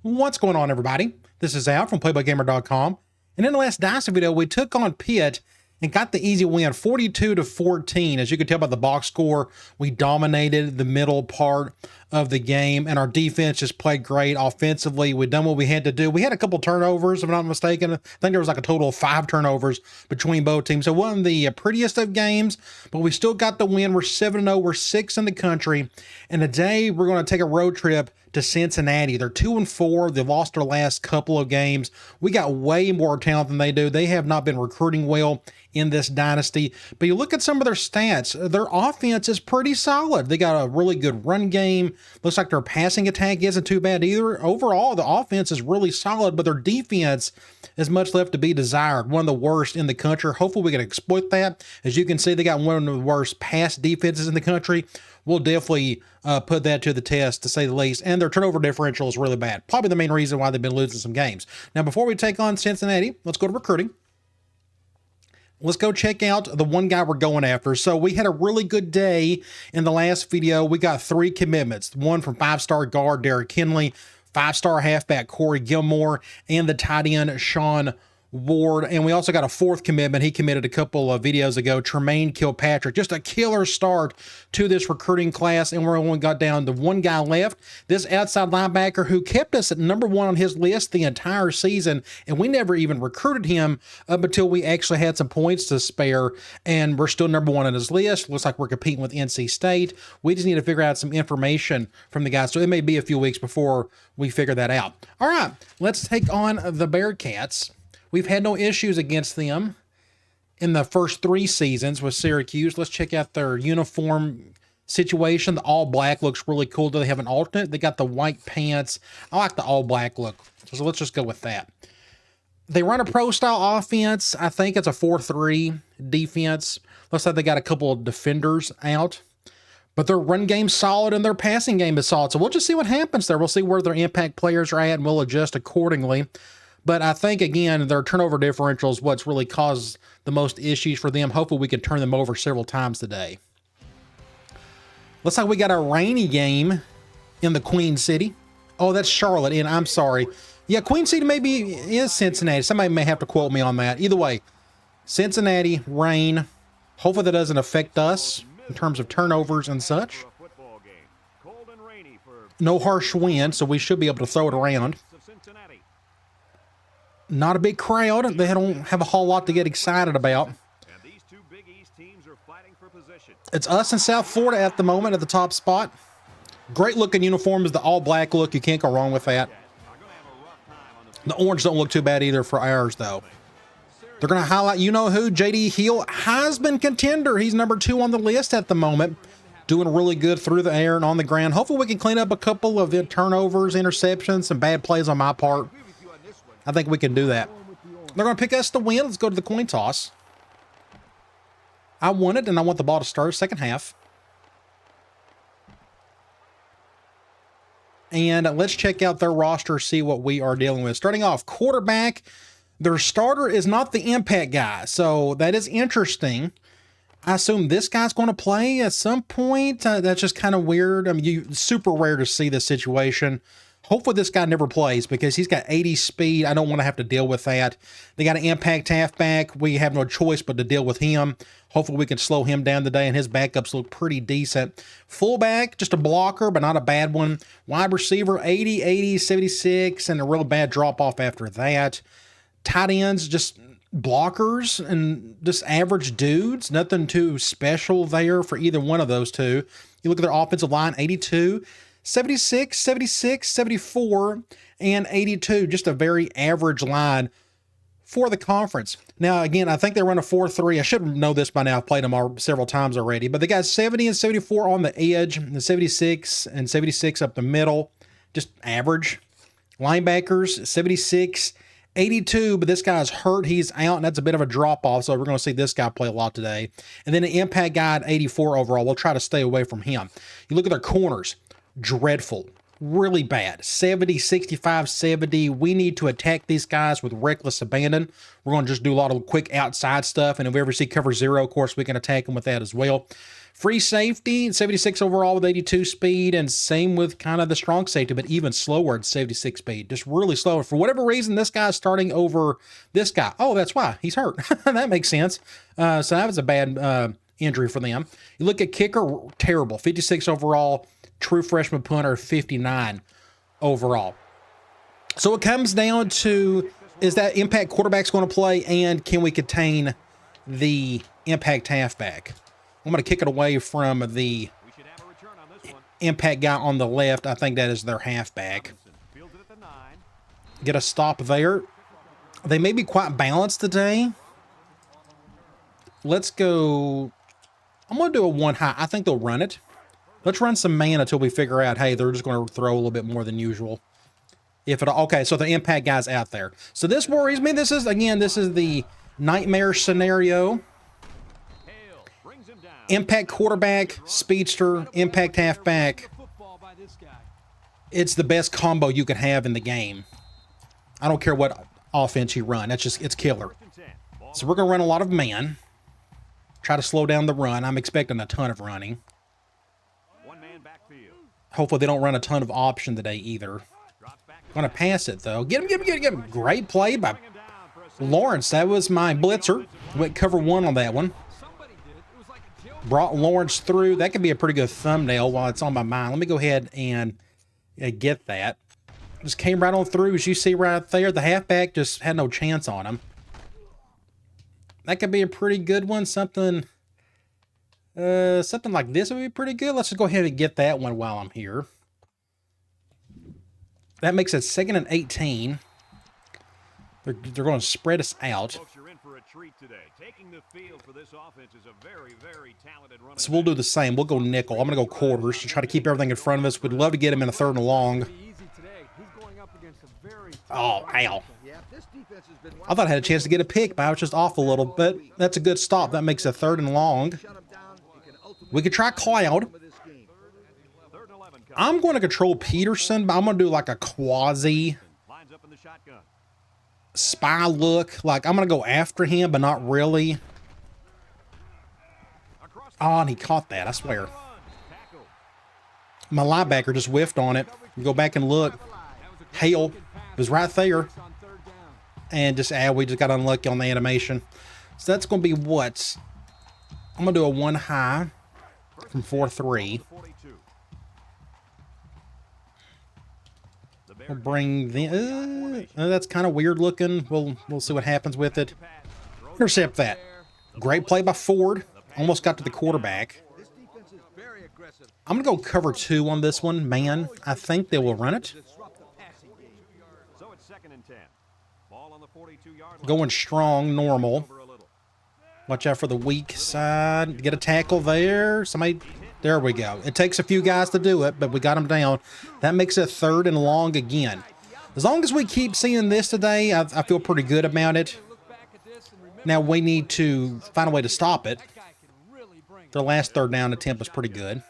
What's going on, everybody? This is Al from PlayBoyGamer.com, and in the last Dynasty video, we took on Pitt and got the easy win, 42-14. As you can tell by the box score, we dominated the middle part of the game, and our defense just played great offensively. We've done what we had to do. We had a couple turnovers, if I'm not mistaken. I think there was like a total of 5 turnovers between both teams. So it wasn't the prettiest of games, but we still got the win. We're 7-0. We're 6th in the country, and today we're going to take a road trip to Cincinnati. They're 2-4. They've lost their last couple of games. We got way more talent than they do. They have not been recruiting well in this dynasty, but you look at some of their stats, their offense is pretty solid. They got a really good run game. Looks like their passing attack isn't too bad either. Overall, the offense is really solid, but their defense is much left to be desired. One of the worst in the country. Hopefully we can exploit that. As you can see, they got one of the worst pass defenses in the country. We'll definitely put that to the test, to say the least. And their turnover differential is really bad. Probably the main reason why they've been losing some games. Now, before we take on Cincinnati, let's go to recruiting. Let's go check out the one guy we're going after. So we had a really good day in the last video. We got 3 commitments. One from 5-star guard Derek Kinley, 5-star halfback Corey Gilmore, and the tight end Sean Ward. And we also got a 4th commitment. He committed a couple of videos ago, Tremaine Kilpatrick. Just a killer start to this recruiting class, and we're only got down to one guy left. This outside linebacker who kept us at number 1 on his list the entire season, and we never even recruited him up until we actually had some points to spare, and we're still number 1 on his list. Looks like we're competing with NC State. We just need to figure out some information from the guy, so it may be a few weeks before we figure that out. All right, let's take on the Bearcats. We've had no issues against them in the first 3 seasons with Syracuse. Let's check out their uniform situation. The all black looks really cool. Do they have an alternate? They got the white pants. I like the all black look, so let's just go with that. They run a pro style offense. I think it's a 4-3 defense. Looks like they got a couple of defenders out, but their run game's solid and their passing game is solid. So we'll just see what happens there. We'll see where their impact players are at, and we'll adjust accordingly. But I think, again, their turnover differential is what's really caused the most issues for them. Hopefully we can turn them over several times today. Looks like we got a rainy game in the Queen City. Oh, that's Charlotte, and I'm sorry. Yeah, Queen City maybe is Cincinnati. Somebody may have to quote me on that. Either way, Cincinnati, rain. Hopefully that doesn't affect us in terms of turnovers and such. No harsh wind, so we should be able to throw it around. Not a big crowd. They don't have a whole lot to get excited about. It's us in South Florida at the moment at the top spot. Great looking uniform is the all black look. You can't go wrong with that. The orange don't look too bad either for ours, though. They're going to highlight, you know who, J.D. Hill, Heisman contender. He's number 2 on the list at the moment. Doing really good through the air and on the ground. Hopefully we can clean up a couple of turnovers, interceptions, some bad plays on my part. I think we can do that. They're going to pick us to win. Let's go to the coin toss. I won it, and I want the ball to start second half. And let's check out their roster, see what we are dealing with. Starting off, quarterback. Their starter is not the impact guy, so that is interesting. I assume this guy's going to play at some point. That's just kind of weird. I mean, super rare to see this situation. Hopefully this guy never plays because he's got 80 speed. I don't want to have to deal with that. They got an impact halfback. We have no choice but to deal with him. Hopefully we can slow him down today, and his backups look pretty decent. Fullback, just a blocker, but not a bad one. Wide receiver, 80, 80, 76, and a real bad drop-off after that. Tight ends, just blockers and just average dudes. Nothing too special there for either one of those two. You look at their offensive line, 82, 76, 76, 74, and 82. Just a very average line for the conference. Now, again, I think they run a 4-3. I should know this by now. I've played them several times already. But they got 70 and 74 on the edge, and 76 and 76 up the middle. Just average. Linebackers, 76, 82, but this guy's hurt. He's out, and that's a bit of a drop-off, so we're going to see this guy play a lot today. And then the impact guy at 84 overall. We'll try to stay away from him. You look at their corners. Dreadful. Really bad. 70, 65, 70. We need to attack these guys with reckless abandon. We're going to just do a lot of quick outside stuff, and if we ever see cover 0, of course, we can attack them with that as well. Free safety, 76 overall with 82 speed, and same with kind of the strong safety, but even slower at 76 speed. Just really slow. For whatever reason, this guy's starting over this guy. Oh, that's why. He's hurt. That makes sense. So that was a bad injury for them. You look at kicker, terrible. 56 overall. True freshman punter, 59 overall. So it comes down to, is that impact quarterback's going to play, and can we contain the impact halfback? I'm going to kick it away from the impact guy on the left. I think that is their halfback. Get a stop there. They may be quite balanced today. Let's go. I'm going to do a one high. I think they'll run it. Let's run some man until we figure out, hey, they're just going to throw a little bit more than usual. If it, okay, so the impact guy's out there. So this worries me. This is, again, this is the nightmare scenario. Impact quarterback, speedster, impact halfback. It's the best combo you can have in the game. I don't care what offense you run. That's just, it's killer. So we're going to run a lot of man. Try to slow down the run. I'm expecting a ton of running. Hopefully they don't run a ton of option today either. Going to pass it, though. Get him. Great play by Lawrence. That was my blitzer. Went cover one on that one. Brought Lawrence through. That could be a pretty good thumbnail while it's on my mind. Let me go ahead and get that. Just came right on through, as you see right there. The halfback just had no chance on him. That could be a pretty good one. Something like this would be pretty good. Let's just go ahead and get that one while I'm here. That makes it 2nd and 18. They're going to spread us out. So we'll do the same. We'll go nickel. I'm going to go quarters to try to keep everything in front of us. We'd love to get him in a 3rd and long. Oh, ow. I thought I had a chance to get a pick, but I was just off a little. But that's a good stop. That makes a 3rd and long. We could try Cloud. I'm going to control Peterson, but I'm going to do like a quasi spy look. Like, I'm going to go after him, but not really. Oh, and he caught that, I swear. My linebacker just whiffed on it. Go back and look. Hale was right there. And just, we just got unlucky on the animation. So that's going to be what? I'm going to do a one high from 4-3. We'll bring the, that's kind of weird looking. We'll see what happens with it. Intercept that. Great play by Ford. Almost got to the quarterback. I'm going to go cover 2 on this one. Man, I think they will run it. Going strong, normal. Watch out for the weak side. Get a tackle there. Somebody, there we go. It takes a few guys to do it, but we got them down. That makes it 3rd and long again. As long as we keep seeing this today, I feel pretty good about it. Now we need to find a way to stop it. Their last 3rd down attempt was pretty good.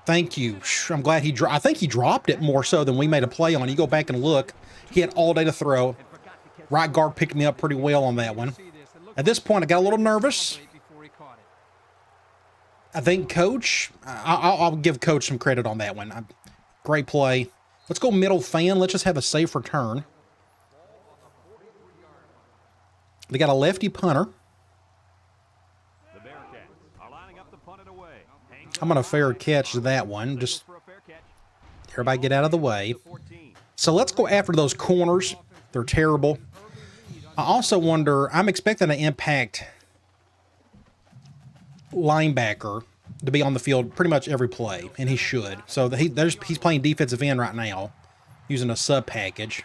Thank you. I'm glad he dropped. I think he dropped it more so than we made a play on. You go back and look. He had all day to throw. Right guard picked me up pretty well on that one. At this point, I got a little nervous. I think Coach, I'll give Coach some credit on that one. Great play. Let's go middle fan. Let's just have a safe return. They got a lefty punter. I'm going to fair catch that one. Just everybody get out of the way. So let's go after those corners. They're terrible. I also wonder, I'm expecting an impact linebacker to be on the field pretty much every play, and he should. So he's playing defensive end right now using a sub package.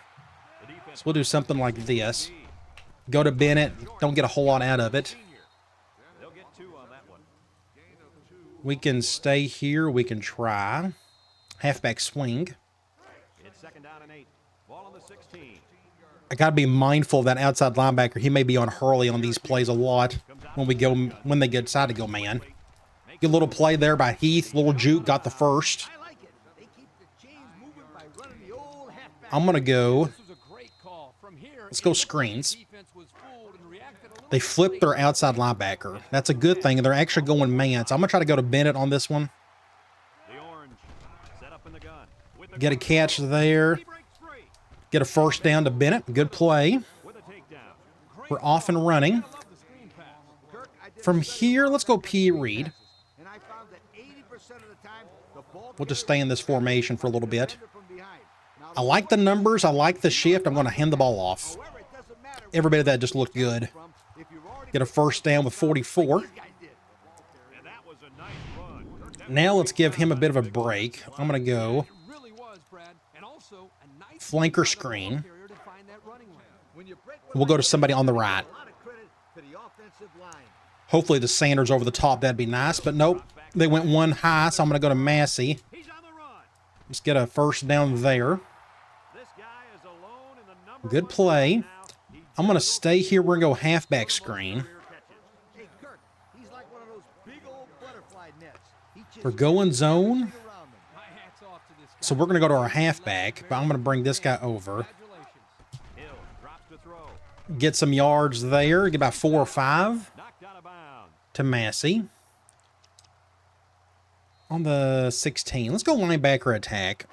So we'll do something like this. Go to Bennett. Don't get a whole lot out of it. We can stay here. We can try. Halfback swing. I got to be mindful of that outside linebacker. He may be on Hurley on these plays a lot when they decide to go man. Good little play there by Heath. Little juke got the first. I'm going to go Let's go screens. They flipped their outside linebacker. That's a good thing. They're actually going man. So I'm going to try to go to Bennett on this one. Get a catch there. Get a first down to Bennett. Good play. We're off and running. From here, let's go P. Reed. We'll just stay in this formation for a little bit. I like the numbers. I like the shift. I'm going to hand the ball off. Every bit of that just looked good. Get a first down with 44. Now let's give him a bit of a break. I'm going to go flanker screen. We'll go to somebody on the right. Hopefully the Sanders over the top. That'd be nice. But nope. They went one high, so I'm going to go to Massey. Let's get a first down there. Good play. I'm going to stay here. We're going to go halfback screen. We're going zone. So we're going to go to our halfback, but I'm going to bring this guy over. Get some yards there. Get about 4 or 5 to Massey. On the 16. Let's go linebacker attack.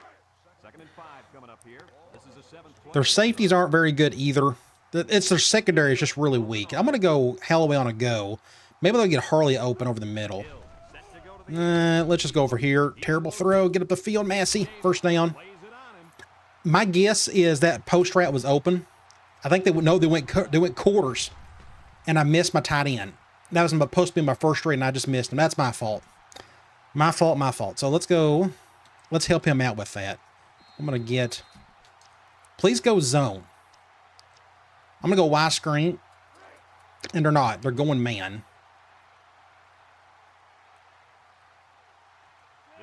Their safeties aren't very good either. It's their secondary is just really weak. I'm going to go Holloway on a go. Maybe they'll get Harley open over the middle. Let's just go over here. Terrible throw. Get up the field, Massey. First down. My guess is that post route was open. I think they would know they went quarters, and I missed my tight end. That was supposed to be my first read, and I just missed him. That's my fault. My fault. So let's go. Let's help him out with that. I'm going to get... Please go zone. I'm going to go Y screen. And they're not. They're going man.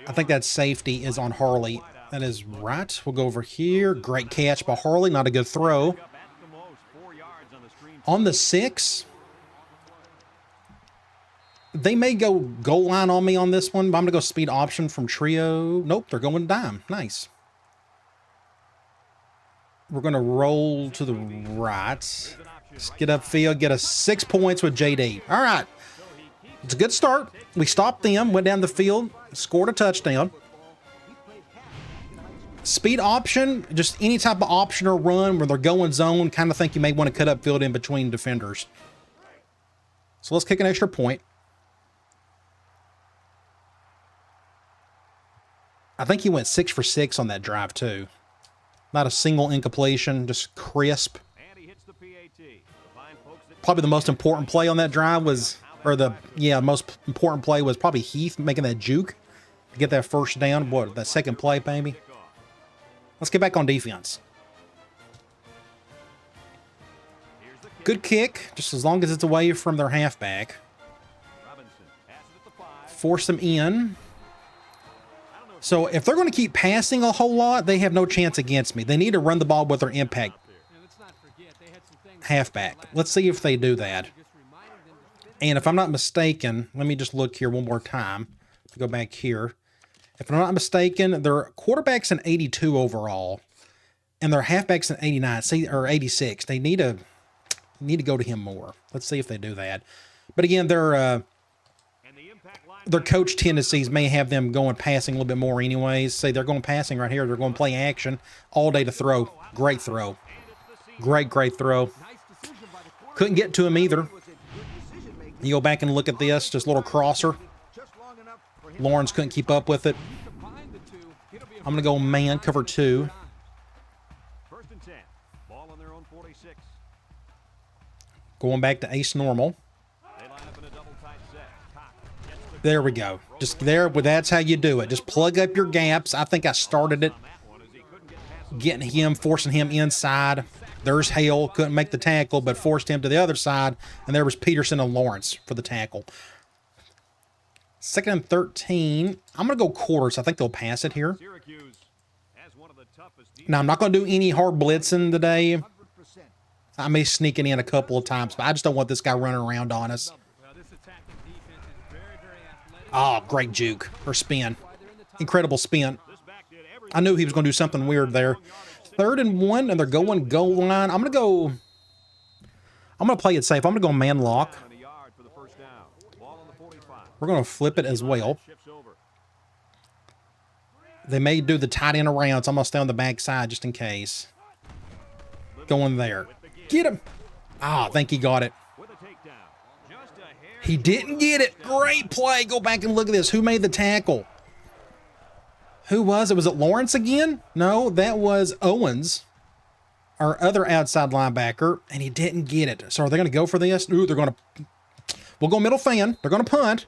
I think that safety is on Harley. That is right. We'll go over here. Great catch by Harley. Not a good throw. On the 6... They may go goal line on me on this one, but I'm going to go speed option from trio. Nope, they're going dime. Nice. We're going to roll to the right. Let's get upfield, get a 6 points with JD. All right. It's a good start. We stopped them, went down the field, scored a touchdown. Speed option, just any type of option or run where they're going zone, kind of think you may want to cut upfield in between defenders. So let's kick an extra point. I think he went 6 for 6 on that drive, too. Not a single incompletion, just crisp. Probably the most important play on that drive was, most important play was probably Heath making that juke to get that first down. What, that second play, maybe? Let's get back on defense. Good kick, just as long as it's away from their halfback. Force them in. So if they're going to keep passing a whole lot, they have no chance against me. They need to run the ball with their impact halfback. Let's see if they do that. And if I'm not mistaken, let me just look here one more time. Go back here. If I'm not mistaken, their quarterback's an 82 overall, and their halfback's an 89, or 86. They need to go to him more. Let's see if they do that. But again, their coach tendencies may have them going passing a little bit more anyways. Say they're going passing right here. They're going to play action all day to throw. Great throw. Great throw. Couldn't get to him either. You go back and look at this. Just a little crosser. Lawrence couldn't keep up with it. I'm going to go man, cover 2. Going back to ace normal. There we go. Just there, that's how you do it. Just plug up your gaps. I think I started it. Getting him, forcing him inside. There's Hale, couldn't make the tackle, but forced him to the other side. And there was Peterson and Lawrence for the tackle. 2nd and 13. I'm going to go quarters. I think they'll pass it here. Now, I'm not going to do any hard blitzing today. I may sneak it in a couple of times, but I just don't want this guy running around on us. Oh, great juke or spin. Incredible spin. I knew he was going to do something weird there. 3rd and 1, and they're going goal line. I'm going to play it safe. I'm going to go man lock. We're going to flip it as well. They may do the tight end around, so I'm going to stay on the backside just in case. Going there. Get him. Ah, I think he got it. He didn't get it. Great play. Go back and look at this. Who made the tackle? Who was it? Was it Lawrence again? No, that was Owens, our other outside linebacker, and he didn't get it. So are they going to go for this? Ooh, they're going to... We'll go middle fan. They're going to punt.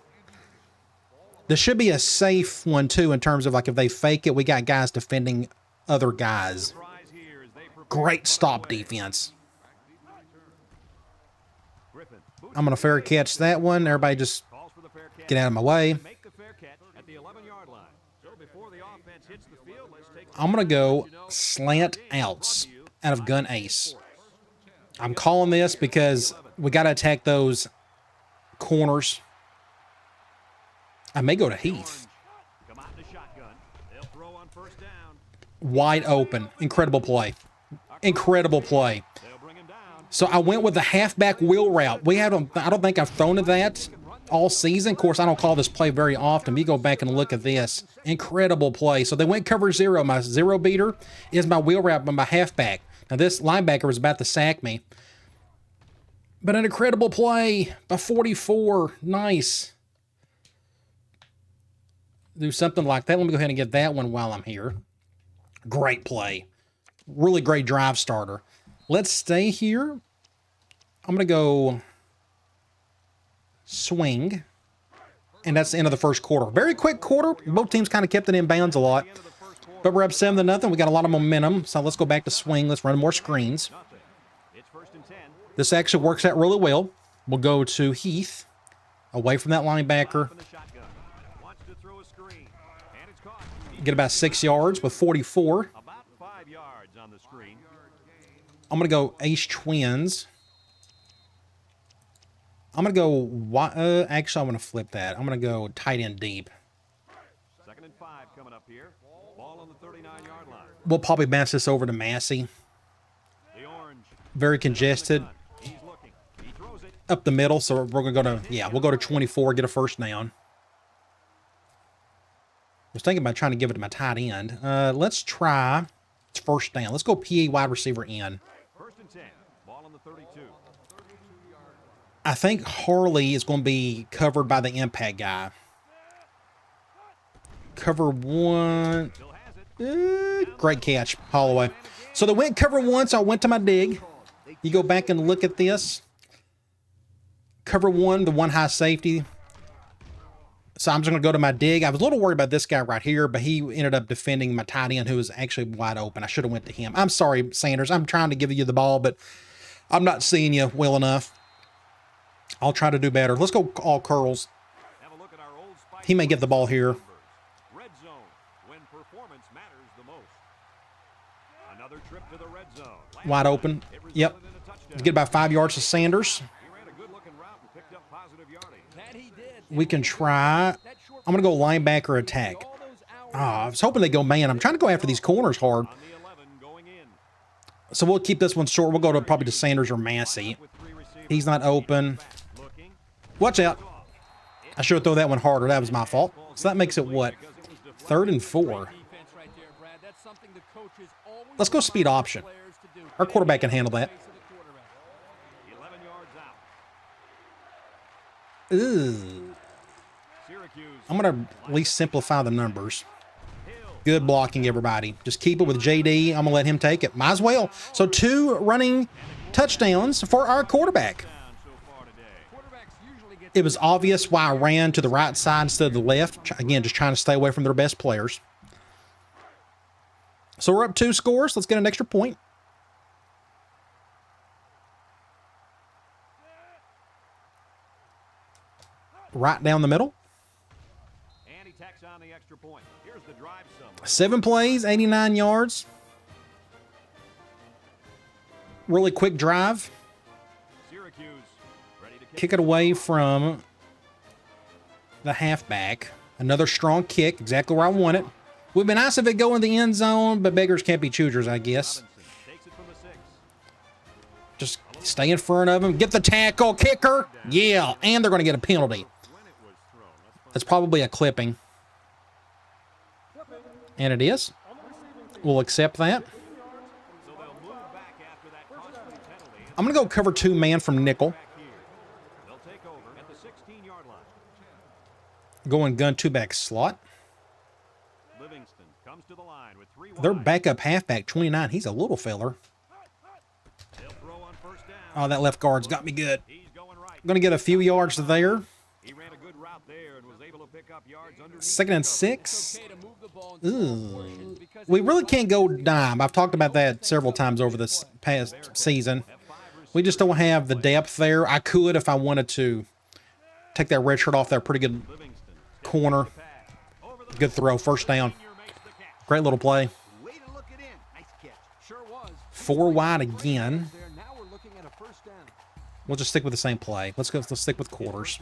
This should be a safe one, too, in terms of, like, if they fake it, we got guys defending other guys. Great stop defense. I'm going to fair catch that one. Everybody just get out of my way. I'm going to go slant outs out of gun ace. I'm calling this because we got to attack those corners. I may go to Heath. Wide open. Incredible play. Incredible play. So I went with the halfback wheel route. I don't think I've thrown to that all season. Of course, I don't call this play very often. You go back and look at this. Incredible play. So they went cover 0. My 0 beater is my wheel route by my halfback. Now this linebacker was about to sack me. But an incredible play by 44. Nice. Do something like that. Let me go ahead and get that one while I'm here. Great play. Really great drive starter. Let's stay here. I'm going to go swing. And that's the end of the first quarter. Very quick quarter. Both teams kind of kept it in bounds a lot. But we're up 7-0. We got a lot of momentum. So let's go back to swing. Let's run more screens. This actually works out really well. We'll go to Heath. Away from that linebacker. Get about 6 yards with 44. I'm going to go Ace Twins. I'm going to go... actually, I'm going to flip that. I'm going to go tight end deep. 2nd and 5 coming up here. Ball on the 39-yard line. We'll probably bounce this over to Massey. Very congested. Up the middle, so we're going to go to... Yeah, we'll go to 24, get a first down. I was thinking about trying to give it to my tight end. Let's try first down. Let's go PA wide receiver in. 1st and 10. Ball on the 32. I think Harley is going to be covered by the impact guy. Cover 1. Great catch, Holloway. So they went cover 1, so I went to my dig. You go back and look at this. Cover 1, the one high safety. So I'm just going to go to my dig. I was a little worried about this guy right here, but he ended up defending my tight end who was actually wide open. I should have went to him. I'm sorry, Sanders. I'm trying to give you the ball, but I'm not seeing you well enough. I'll try to do better. Let's go all curls. He may get the ball here. Red zone, when performance matters the most. Another trip to the red zone. Wide open. Yep. Get about 5 yards to Sanders. We can try. I'm going to go linebacker attack. I was hoping they go man. I'm trying to go after these corners hard. So we'll keep this one short. We'll go to probably to Sanders or Massey. He's not open. Watch out. I should have thrown that one harder. That was my fault. So that makes it what? 3rd and 4. Let's go speed option. Our quarterback can handle that. Ooh. I'm going to at least simplify the numbers. Good blocking, everybody. Just keep it with JD. I'm going to let him take it. Might as well. So 2 running touchdowns for our quarterback. It was obvious why I ran to the right side instead of the left. Again, just trying to stay away from their best players. So we're up 2 scores. Let's get an extra point. Right down the middle. 7 plays, 89 yards. Really quick drive. Kick it away from the halfback. Another strong kick, exactly where I want it. Would be nice if it go in the end zone, but beggars can't be choosers, I guess. Just stay in front of him. Get the tackle. Kicker. Yeah, and they're going to get a penalty. That's probably a clipping. And it is. We'll accept that. I'm going to go cover 2 man from nickel. Going gun 2-back slot. Their backup halfback, 29. He's a little feller. Oh, that left guard's got me good. I'm going to get a few yards there. 2nd and 6. Ooh. We really can't go dime. I've talked about that several times over this past season. We just don't have the depth there. I could if I wanted to take that red shirt off there. Pretty good corner. Good throw. First down. Great little play. 4 wide again. We'll just stick with the same play. Let's stick with quarters.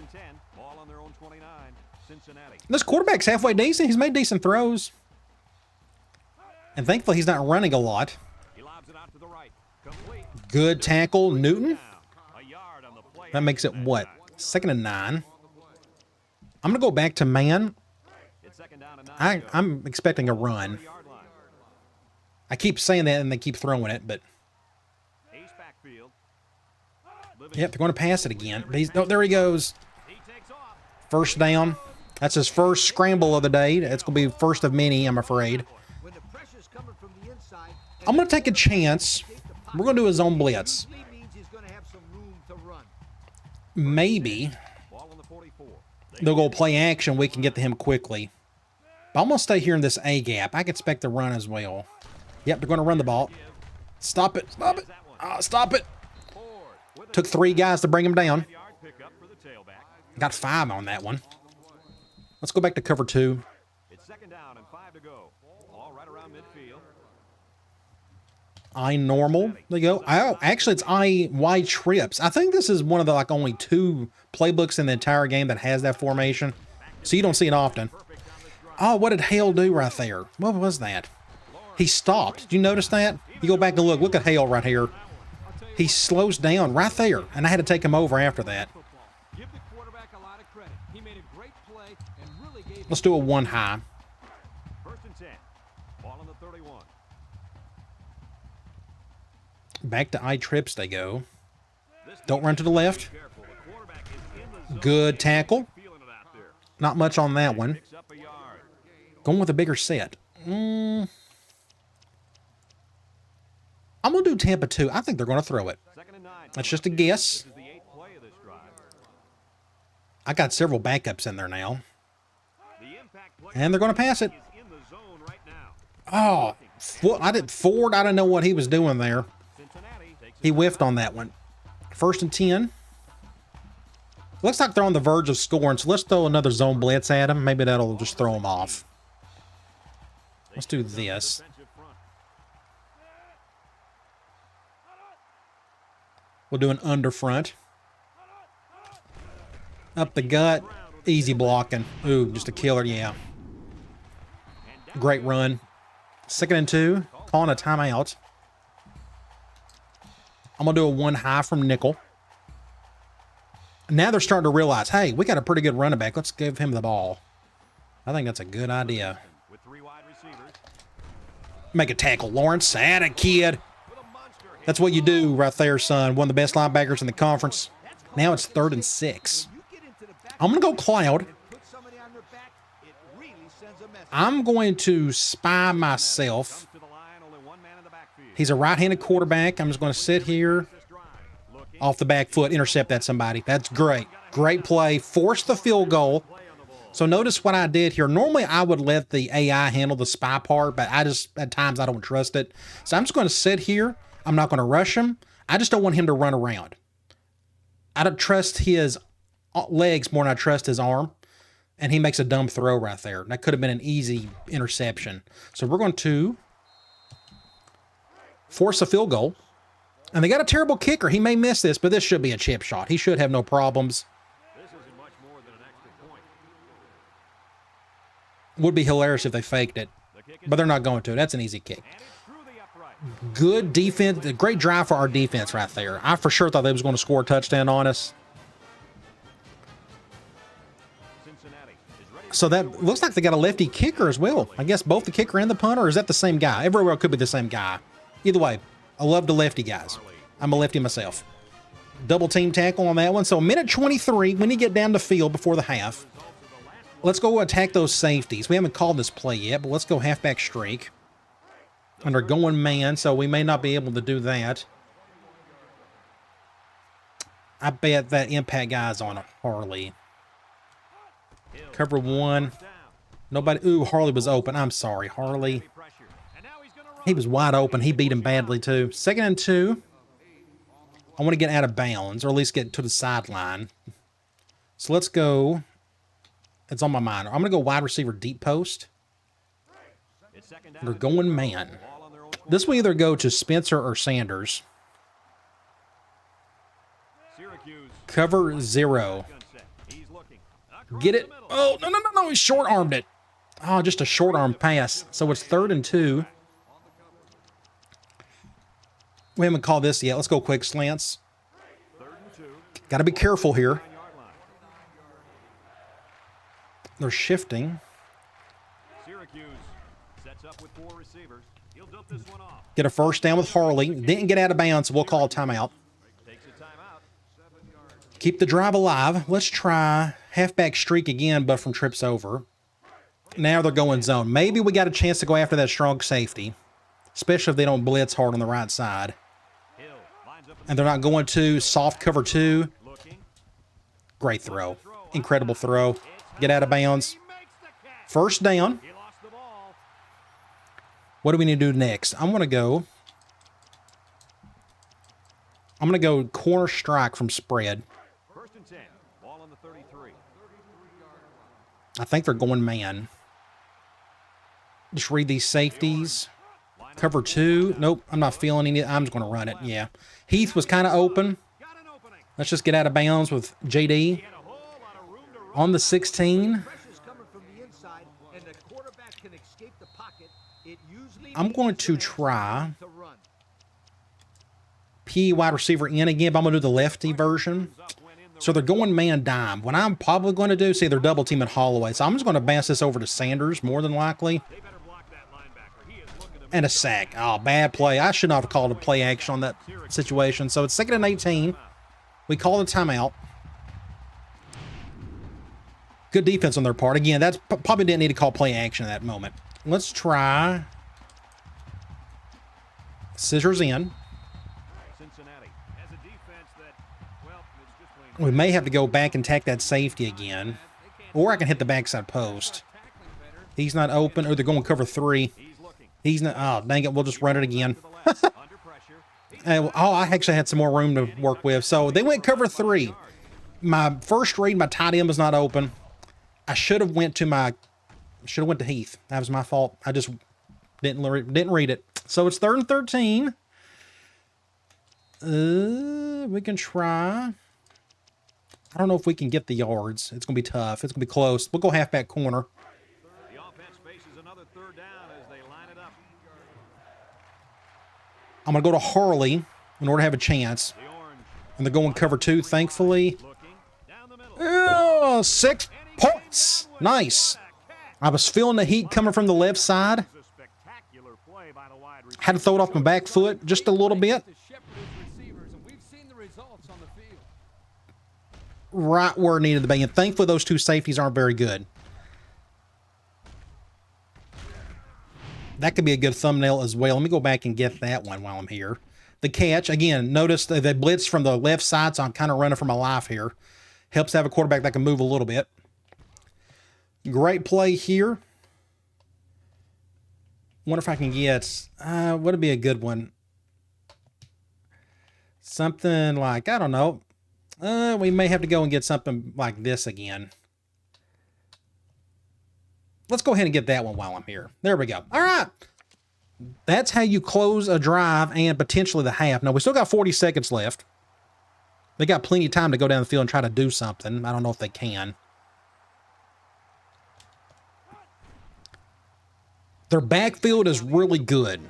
This quarterback's halfway decent. He's made decent throws. And thankfully, he's not running a lot. Good tackle, Newton. That makes it what? 2nd and 9. I'm going to go back to man. I'm expecting a run. I keep saying that and they keep throwing it, but... Yep, they're going to pass it again. Oh, there he goes. First down. That's his first scramble of the day. It's going to be first of many, I'm afraid. I'm going to take a chance. We're going to do a zone blitz. Maybe they'll go play action. We can get to him quickly. But I'm going to stay here in this A gap. I can expect the run as well. Yep, they're going to run the ball. Stop it. Stop it. Stop it. Took 3 guys to bring him down. Got 5 on that one. Let's go back to cover 2. It's 2nd down and 5 to go. All right around midfield. I normal. There you go. Oh, actually, it's I Y trips. I think this is one of the only 2 playbooks in the entire game that has that formation. So you don't see it often. Oh, what did Hale do right there? What was that? He stopped. Did you notice that? You go back and look. Look at Hale right here. He slows down right there, and I had to take him over after that. Let's do a 1 high. 1st and 10. Ball on the 31. Back to I trips they go. Don't run to the left. Good tackle. Not much on that one. Going with a bigger set. I'm going to do Tampa 2. I think they're going to throw it. That's just a guess. I got several backups in there now. And they're going to pass it. Oh, Ford, I didn't know what he was doing there. He whiffed on that one. 1st and 10. Looks like they're on the verge of scoring, so let's throw another zone blitz at him. Maybe that'll just throw him off. Let's do this. We'll do an under front. Up the gut. Easy blocking. Ooh, just a killer, yeah. Great run. 2nd and 2. Calling a timeout. I'm going to do a 1 high from nickel. Now they're starting to realize, hey, we got a pretty good running back. Let's give him the ball. I think that's a good idea. Make a tackle, Lawrence. Atta kid. That's what you do right there, son. One of the best linebackers in the conference. Now it's 3rd and 6. I'm going to go Cloud. I'm going to spy myself. He's a right-handed quarterback. I'm just going to sit here. Off the back foot, intercept that somebody. That's great. Great play. Force the field goal. So notice what I did here. Normally, I would let the AI handle the spy part, but at times, I don't trust it. So I'm just going to sit here. I'm not going to rush him. I just don't want him to run around. I don't trust his legs more than I trust his arm. And he makes a dumb throw right there. That could have been an easy interception. So we're going to force a field goal. And they got a terrible kicker. He may miss this, but this should be a chip shot. He should have no problems. Would be hilarious if they faked it. but they're not going to. That's an easy kick. Good defense. Great drive for our defense right there. I for sure thought they was going to score a touchdown on us. So that looks like they got a lefty kicker as well. I guess both the kicker and the punter, or is that the same guy? Everywhere could be the same guy. Either way, I love the lefty guys. I'm a lefty myself. Double team tackle on that one. So a minute 23 when you get down the field before the half. Let's go attack those safeties. We haven't called this play yet, but let's go halfback streak. And they're going man, so we may not be able to do that. I bet that impact guy's on a Harley. Cover one. Nobody. Ooh, Harley was open. I'm sorry, Harley. He was wide open. He beat him badly, too. 2nd and 2. I want to get out of bounds, or at least get to the sideline. So let's go. It's on my mind. I'm going to go wide receiver deep post. They're going man. This will either go to Spencer or Sanders. Cover 0. Get it. Oh, no. He short-armed it. Oh, just a short-arm pass. So it's 3rd and 2. We haven't called this yet. Let's go quick slants. Got to be careful here. They're shifting. Syracuse sets up with 4 receivers. He'll dump this one off. Get a first down with Harley. Didn't get out of bounds, so we'll call a timeout. Keep the drive alive. Let's try halfback streak again, but from trips over. Now they're going zone. Maybe we got a chance to go after that strong safety, especially if they don't blitz hard on the right side. And they're not going to soft cover 2. Great throw. Incredible throw. Get out of bounds. First down. What do we need to do next? I'm going to go corner strike from spread. I think they're going man. Just read these safeties. Cover 2. Nope, I'm not feeling any. I'm just going to run it. Yeah. Heath was kind of open. Let's just get out of bounds with JD. On the 16. I'm going to try P wide receiver in again, but I'm going to do the lefty version. So they're going man dime. What I'm probably going to do, see, they're double teaming Holloway. So I'm just going to bounce this over to Sanders, more than likely. And a sack. Oh, bad play. I should not have called a play action on that situation. So it's 2nd and 18. We call the timeout. Good defense on their part. Again, that's probably didn't need to call play action at that moment. Let's try scissors in. Cincinnati has a defense that, well, it's just we may have to go back and tack that safety again. Or I can hit the backside post. He's not open. Or they're going cover 3. He's not. Oh, dang it. We'll just run it again. I actually had some more room to work with. So they went cover 3. My first read, my tight end was not open. I should have went to Heath. That was my fault. I just didn't read it. So it's 3rd and 13. We can try. I don't know if we can get the yards. It's going to be tough. It's going to be close. We'll go halfback corner. The offense faces another 3rd down as they line it up. I'm going to go to Harley in order to have a chance. And they're going cover 2, thankfully. 6 points. Nice. I was feeling the heat coming from the left side. Had to throw it off my back foot just a little bit. Right where it needed to be. And thankfully, those 2 safeties aren't very good. That could be a good thumbnail as well. Let me go back and get that one while I'm here. The catch, again, notice they blitz from the left side, so I'm kind of running for my life here. Helps have a quarterback that can move a little bit. Great play here. Wonder if I can get, would it be a good one? Something like, I don't know. We may have to go and get something like this again. Let's go ahead and get that one while I'm here. There we go. All right. That's how you close a drive and potentially the half. Now, we still got 40 seconds left. They got plenty of time to go down the field and try to do something. I don't know if they can. Their backfield is really good,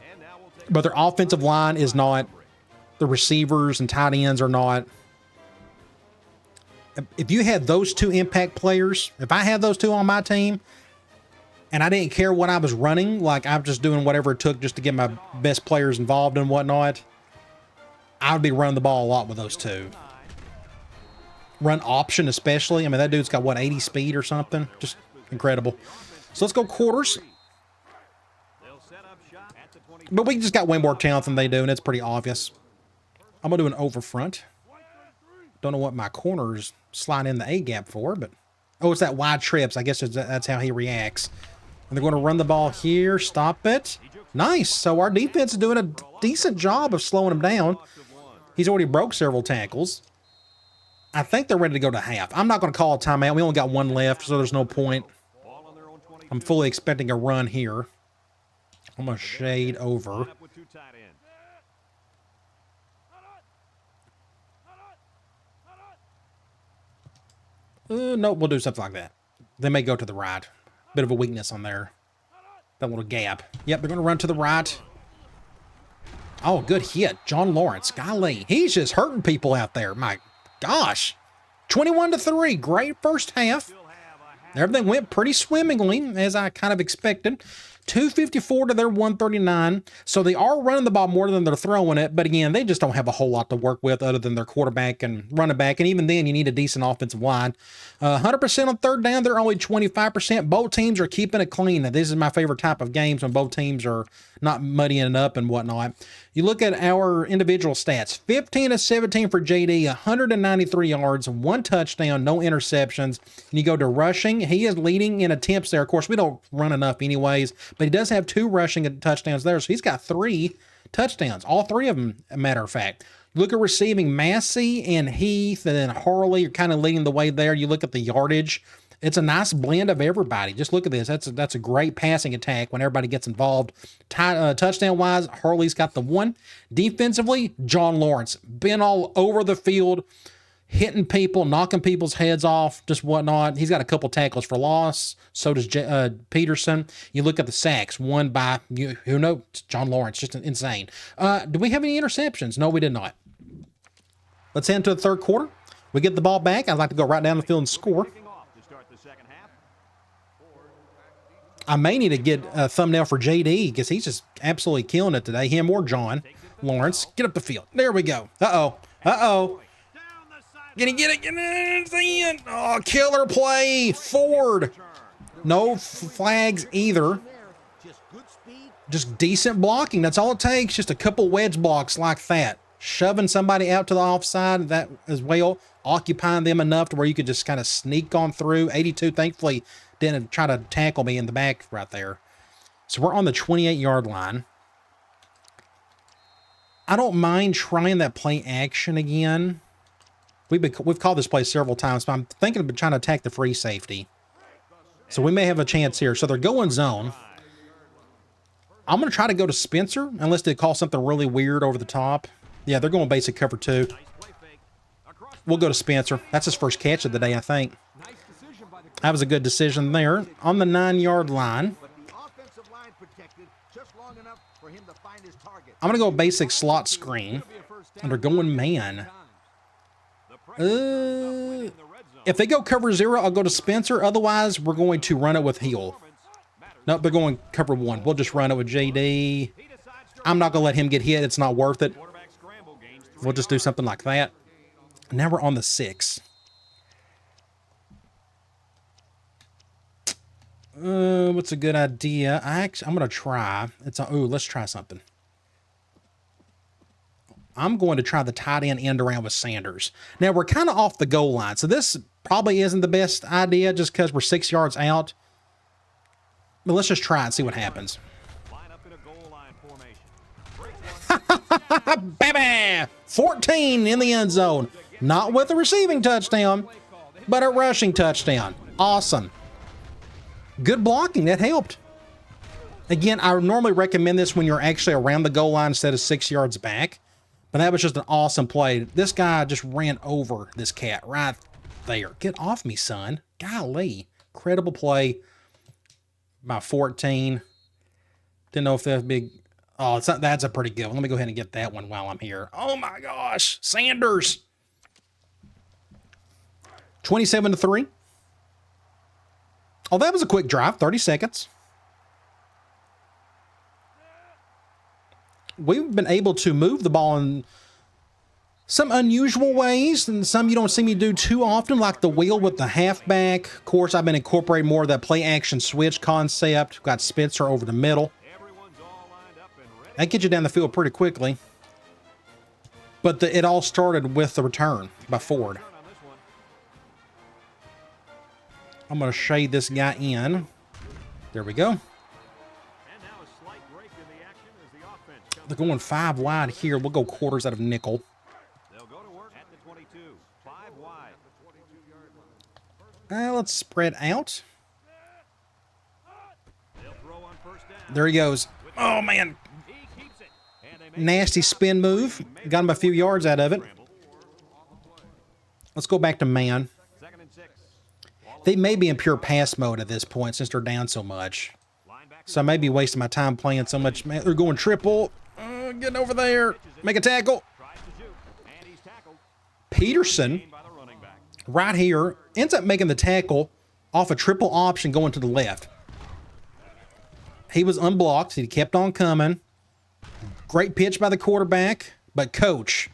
but their offensive line is not. The receivers and tight ends are not. If you had those two impact players, if I had those two on my team, and I didn't care what I was running, like I'm just doing whatever it took just to get my best players involved and whatnot, I would be running the ball a lot with those two. Run option especially. I mean, that dude's got, what, 80 speed or something? Just incredible. So let's go quarters. But we just got way more talent than they do, and it's pretty obvious. I'm going to do an over front. Don't know what my corner's sliding in the A-gap for, but... Oh, it's that wide trips. I guess that's how he reacts. And they're going to run the ball here. Stop it. Nice. So our defense is doing a decent job of slowing him down. He's already broke several tackles. I think they're ready to go to half. I'm not going to call a timeout. We only got one left, so there's no point. I'm fully expecting a run here. I'm going to shade over. Nope, we'll do something like that. They may go to the right. Bit of a weakness on there. That little gap. Yep, they're going to run to the right. Oh, good hit. John Lawrence. Golly, he's just hurting people out there. My gosh. 21-3. Great first half. Everything went pretty swimmingly, as I kind of expected. 254 to their 139. So they are running the ball more than they're throwing it. But again, they just don't have a whole lot to work with other than their quarterback and running back. And even then, you need a decent offensive line. 100% on third down. They're only 25%. Both teams are keeping it clean. Now, this is my favorite type of games when both teams are not muddying it up and whatnot. You look at our individual stats. 15-17 for JD. 193 yards. 1 touchdown. No interceptions. And you go to rushing. He is leading in attempts there. Of course, we don't run enough anyways. But he does have 2 rushing touchdowns there. So he's got 3 touchdowns. All 3 of them, a matter of fact. Look at receiving. Massey and Heath and then Harley are kind of leading the way there. You look at the yardage. It's a nice blend of everybody. Just look at this. That's a great passing attack when everybody gets involved. Touchdown-wise, Harley's got the 1. Defensively, John Lawrence. Been all over the field, hitting people, knocking people's heads off, just whatnot. He's got a couple tackles for loss. So does Peterson. You look at the sacks, 1 by, who knows, John Lawrence, just insane. Do we have any interceptions? No, we did not. Let's head into the third quarter. We get the ball back. I'd like to go right down the field and score. I may need to get a thumbnail for JD because he's just absolutely killing it today. Him or John Lawrence. Get up the field. There we go. Uh-oh. Uh-oh. Get it, get it, get it. Oh, killer play. Ford. No flags either. Just decent blocking. That's all it takes. Just a couple wedge blocks like that. Shoving somebody out to the offside, that as well. Occupying them enough to where you could just kind of sneak on through. 82, thankfully, didn't try to tackle me in the back right there. So we're on the 28-yard line. I don't mind trying that play action again. We've called this play several times, but I'm thinking of trying to attack the free safety. So we may have a chance here. So they're going zone. I'm going to try to go to Spencer, unless they call something really weird over the top. Yeah, they're going basic cover 2. We'll go to Spencer. That's his first catch of the day, I think. That was a good decision there. On the 9-yard line. I'm going to go basic slot screen. And they're going man. If they go cover 0, I'll go to Spencer. Otherwise, we're going to run it with heel. Nope, they're going cover 1. We'll just run it with JD. I'm not going to let him get hit. It's not worth it. We'll just do something like that. Now we're on the 6. What's a good idea? I'm going to try. Let's try something. I'm going to try the tight end around with Sanders. Now, we're kind of off the goal line, so this probably isn't the best idea just because we're 6 yards out. But let's just try and see what happens. Baby! 14 in the end zone. Not with a receiving touchdown, but a rushing touchdown. Awesome. Good blocking. That helped. Again, I normally recommend this when you're actually around the goal line instead of 6 yards back. But that was just an awesome play. This guy just ran over this cat right there. Get off me, son. Golly. Incredible play by 14. Didn't know if that big. Oh, it's not, that's a pretty good one. Let me go ahead and get that one while I'm here. Oh my gosh, Sanders. 27-3. Oh, that was a quick drive, 30 seconds. We've been able to move the ball in some unusual ways, and some you don't see me do too often, like the wheel with the halfback. Of course, I've been incorporating more of that play-action switch concept. Got Spencer over the middle. That gets you down the field pretty quickly. But it all started with the return by Ford. I'm going to shade this guy in. There we go. They're going 5 wide here. We'll go quarters out of nickel. Let's spread out. There he goes. Oh, man. Nasty spin move. Got him a few yards out of it. Let's go back to man. They may be in pure pass mode at this point since they're down so much. So I may be wasting my time playing so much. Man, they're going triple. Getting over there. Make a tackle. Peterson, right here, ends up making the tackle off a triple option going to the left. He was unblocked. He kept on coming. Great pitch by the quarterback. But coach,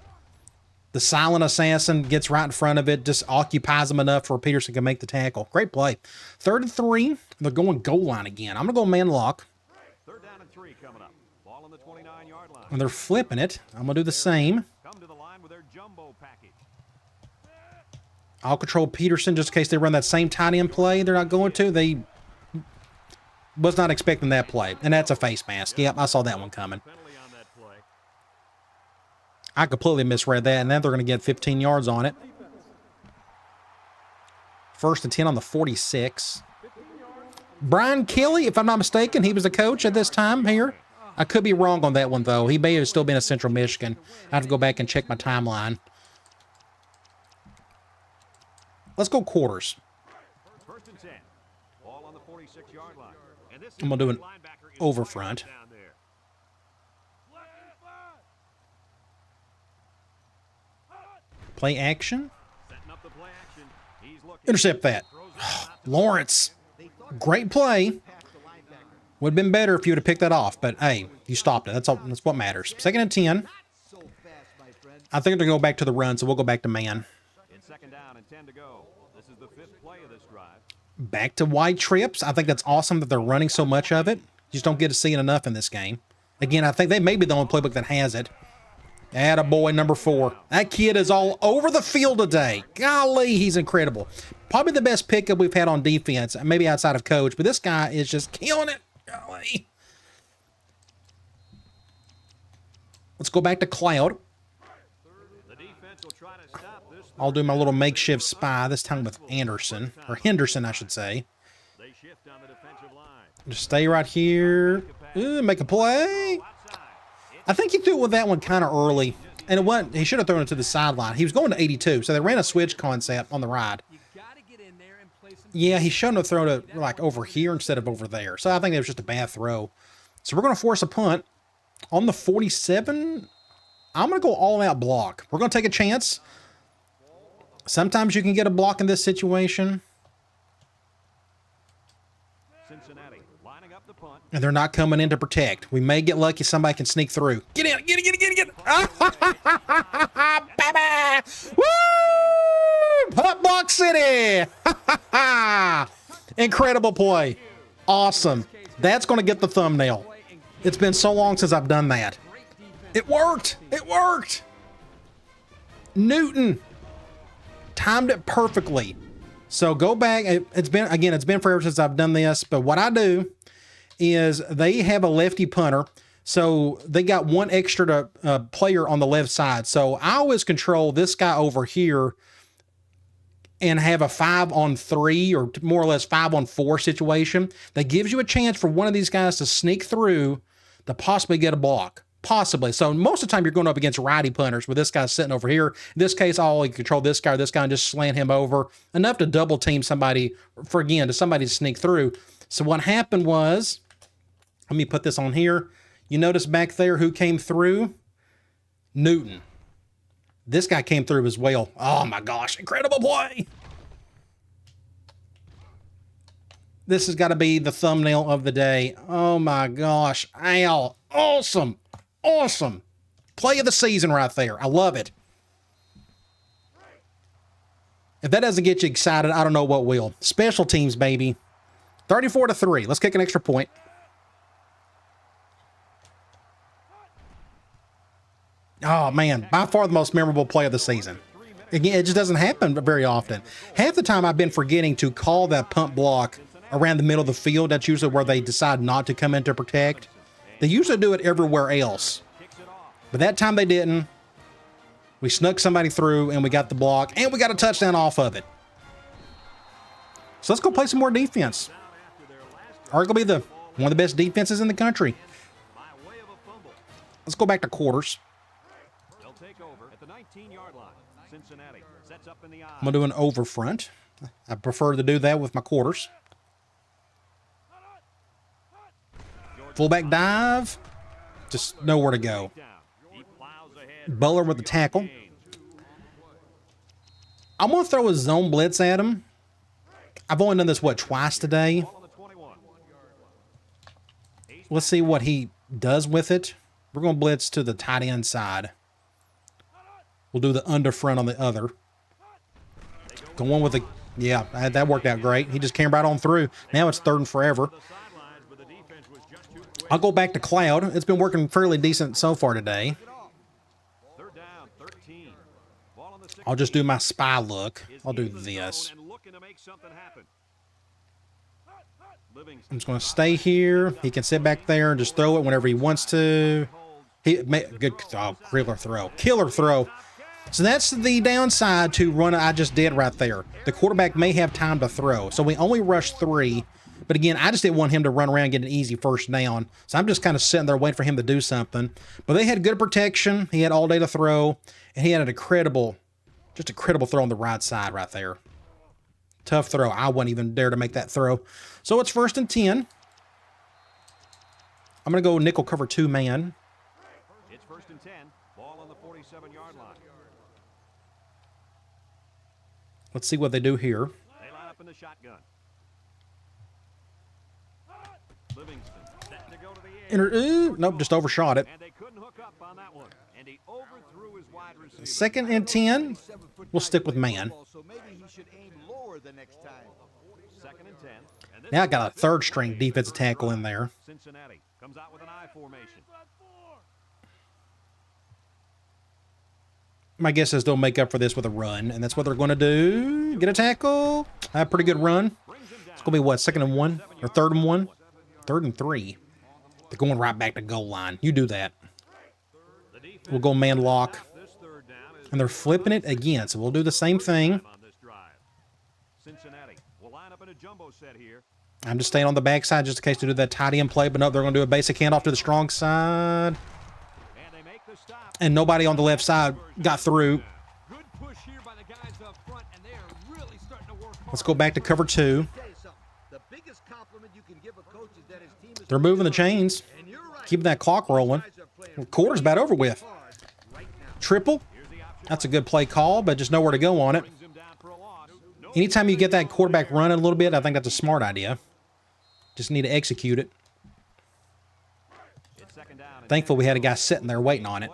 the silent assassin, gets right in front of it, just occupies him enough where Peterson can make the tackle. Great play. 3rd and 3. They're going goal line again. I'm going to go man lock. 3rd down and 3 coming up. Ball on the 29-yard line. And they're flipping it. I'm going to do the same. Come to the line with their jumbo package. I'll control Peterson just in case they run that same tight end play. They're not going to. They was not expecting that play. And that's a face mask. Yep, I saw that one coming. I completely misread that, and then they're going to get 15 yards on it. 1st and 10 on the 46. Brian Kelly, if I'm not mistaken, he was the coach at this time here. I could be wrong on that one, though. He may have still been at Central Michigan. I have to go back and check my timeline. Let's go quarters. 1st and 10. Ball on the 46-yard line. I'm going to do an over front. Play action. Intercept that. Lawrence. Great play. Would have been better if you would have picked that off, but hey, you stopped it. That's all. That's what matters. 2nd and 10. I think they're going to go back to the run, so we'll go back to man. In 2nd down and 10 to go. This is the 5th play of this drive. Back to wide trips. I think that's awesome that they're running so much of it. You just don't get to see it enough in this game. Again, I think they may be the only playbook that has it. Attaboy, number 4. That kid is all over the field today. Golly, he's incredible. Probably the best pickup we've had on defense, maybe outside of coach, but this guy is just killing it. Golly. Let's go back to Cloud. I'll do my little makeshift spy, this time with Anderson, or Henderson, I should say. Just stay right here. Ooh, make a play. I think he threw it with that one kind of early, and it wasn't. He should have thrown it to the sideline. He was going to 82, so they ran a switch concept on the ride. Yeah, he shouldn't have thrown it like over here instead of over there. So I think it was just a bad throw. So we're going to force a punt on the 47. I'm going to go all-out block. We're going to take a chance. Sometimes you can get a block in this situation. Cincinnati lining up the punt. And they're not coming in to protect. We may get lucky. Somebody can sneak through. Get in. Get in. Get in. Get in. Baby. Woo! Punt block city. Incredible play. Awesome. That's going to get the thumbnail. It's been so long since I've done that. It worked. It worked. Newton timed it perfectly. So go back. It's been forever since I've done this, but what I do is they have a lefty punter, so they got one extra player on the left side. So I always control this guy over here and have a 5-on-3 or more or less 5-on-4 situation that gives you a chance for one of these guys to sneak through to possibly get a block. Possibly. So most of the time you're going up against righty punters with this guy sitting over here. In this case, I'll control this guy or this guy and just slant him over enough to double team somebody to somebody to sneak through. So what happened was Let me put this on here. You notice back there who came through? Newton. This guy came through as well. Oh my gosh, incredible play. This has got to be the thumbnail of the day. Oh my gosh. Ow. Awesome. Awesome. Play of the season right there. I love it. If that doesn't get you excited, I don't know what will. Special teams, baby. 34-3. Let's kick an extra point. Oh, man. By far the most memorable play of the season. Again, it just doesn't happen very often. Half the time I've been forgetting to call that punt block around the middle of the field. That's usually where they decide not to come in to protect. They usually do it everywhere else. But that time they didn't. We snuck somebody through, and we got the block, and we got a touchdown off of it. So let's go play some more defense. Arguably one of the best defenses in the country. Let's go back to quarters. They'll take over at the 19-yard line. Cincinnati sets up in the eye. I'm going to do an over front. I prefer to do that with my quarters. Fullback dive. Just nowhere to go. Butler with the tackle. I'm going to throw a zone blitz at him. I've only done this, twice today. Let's see what he does with it. We're going to blitz to the tight end side. We'll do the under front on the other. Going with the... Yeah, that worked out great. He just came right on through. Now it's third and forever. I'll go back to cloud. It's been working fairly decent so far today. I'll just do my spy look. I'll do this. I'm just going to stay here. He can sit back there and just throw it whenever he wants to. Good. Oh, killer throw. So that's the downside to run I just did right there. The quarterback may have time to throw. So we only rushed 3. But again, I just didn't want him to run around and get an easy first down. So I'm just kind of sitting there waiting for him to do something. But they had good protection. He had all day to throw. And he had an incredible throw on the right side right there. Tough throw. I wouldn't even dare to make that throw. So it's 1st and 10. I'm going to go nickel cover 2 man. It's 1st and 10. Ball on the 47-yard line. Let's see what they do here. They line up in the shotgun. Livingston set to go to the edge. Nope, just overshot it. And they couldn't hook up on that one. And he overthrew his wide receiver. 2nd and 10. We'll stick with man. So maybe he should aim lower the next time. 2nd and 10. Now I got a 3rd string defensive tackle in there. Cincinnati comes out with an I formation. My guess is they'll make up for this with a run, and that's what they're going to do. Get a tackle. A pretty good run. It's going to be what, 2nd and 1 or 3rd and 1? 3rd and 3. They're going right back to goal line. You do that. We'll go man lock. And they're flipping it again, so we'll do the same thing. Cincinnati will line up in a jumbo set here. I'm just staying on the backside just in case to do that tight end play, but no, they're going to do a basic handoff to the strong side. And they make the stop. And nobody on the left side got through. Good push here by the guys up front, and they are really starting to work hard. Let's go back to cover 2. The biggest compliment you can give a coach is that his team is They're moving the chains. Keeping that clock rolling. Quarter's about over with. Triple. That's a good play call, but just nowhere to go on it. Anytime you get that quarterback running a little bit, I think that's a smart idea. Just need to execute it. Thankful we had a guy sitting there waiting on it.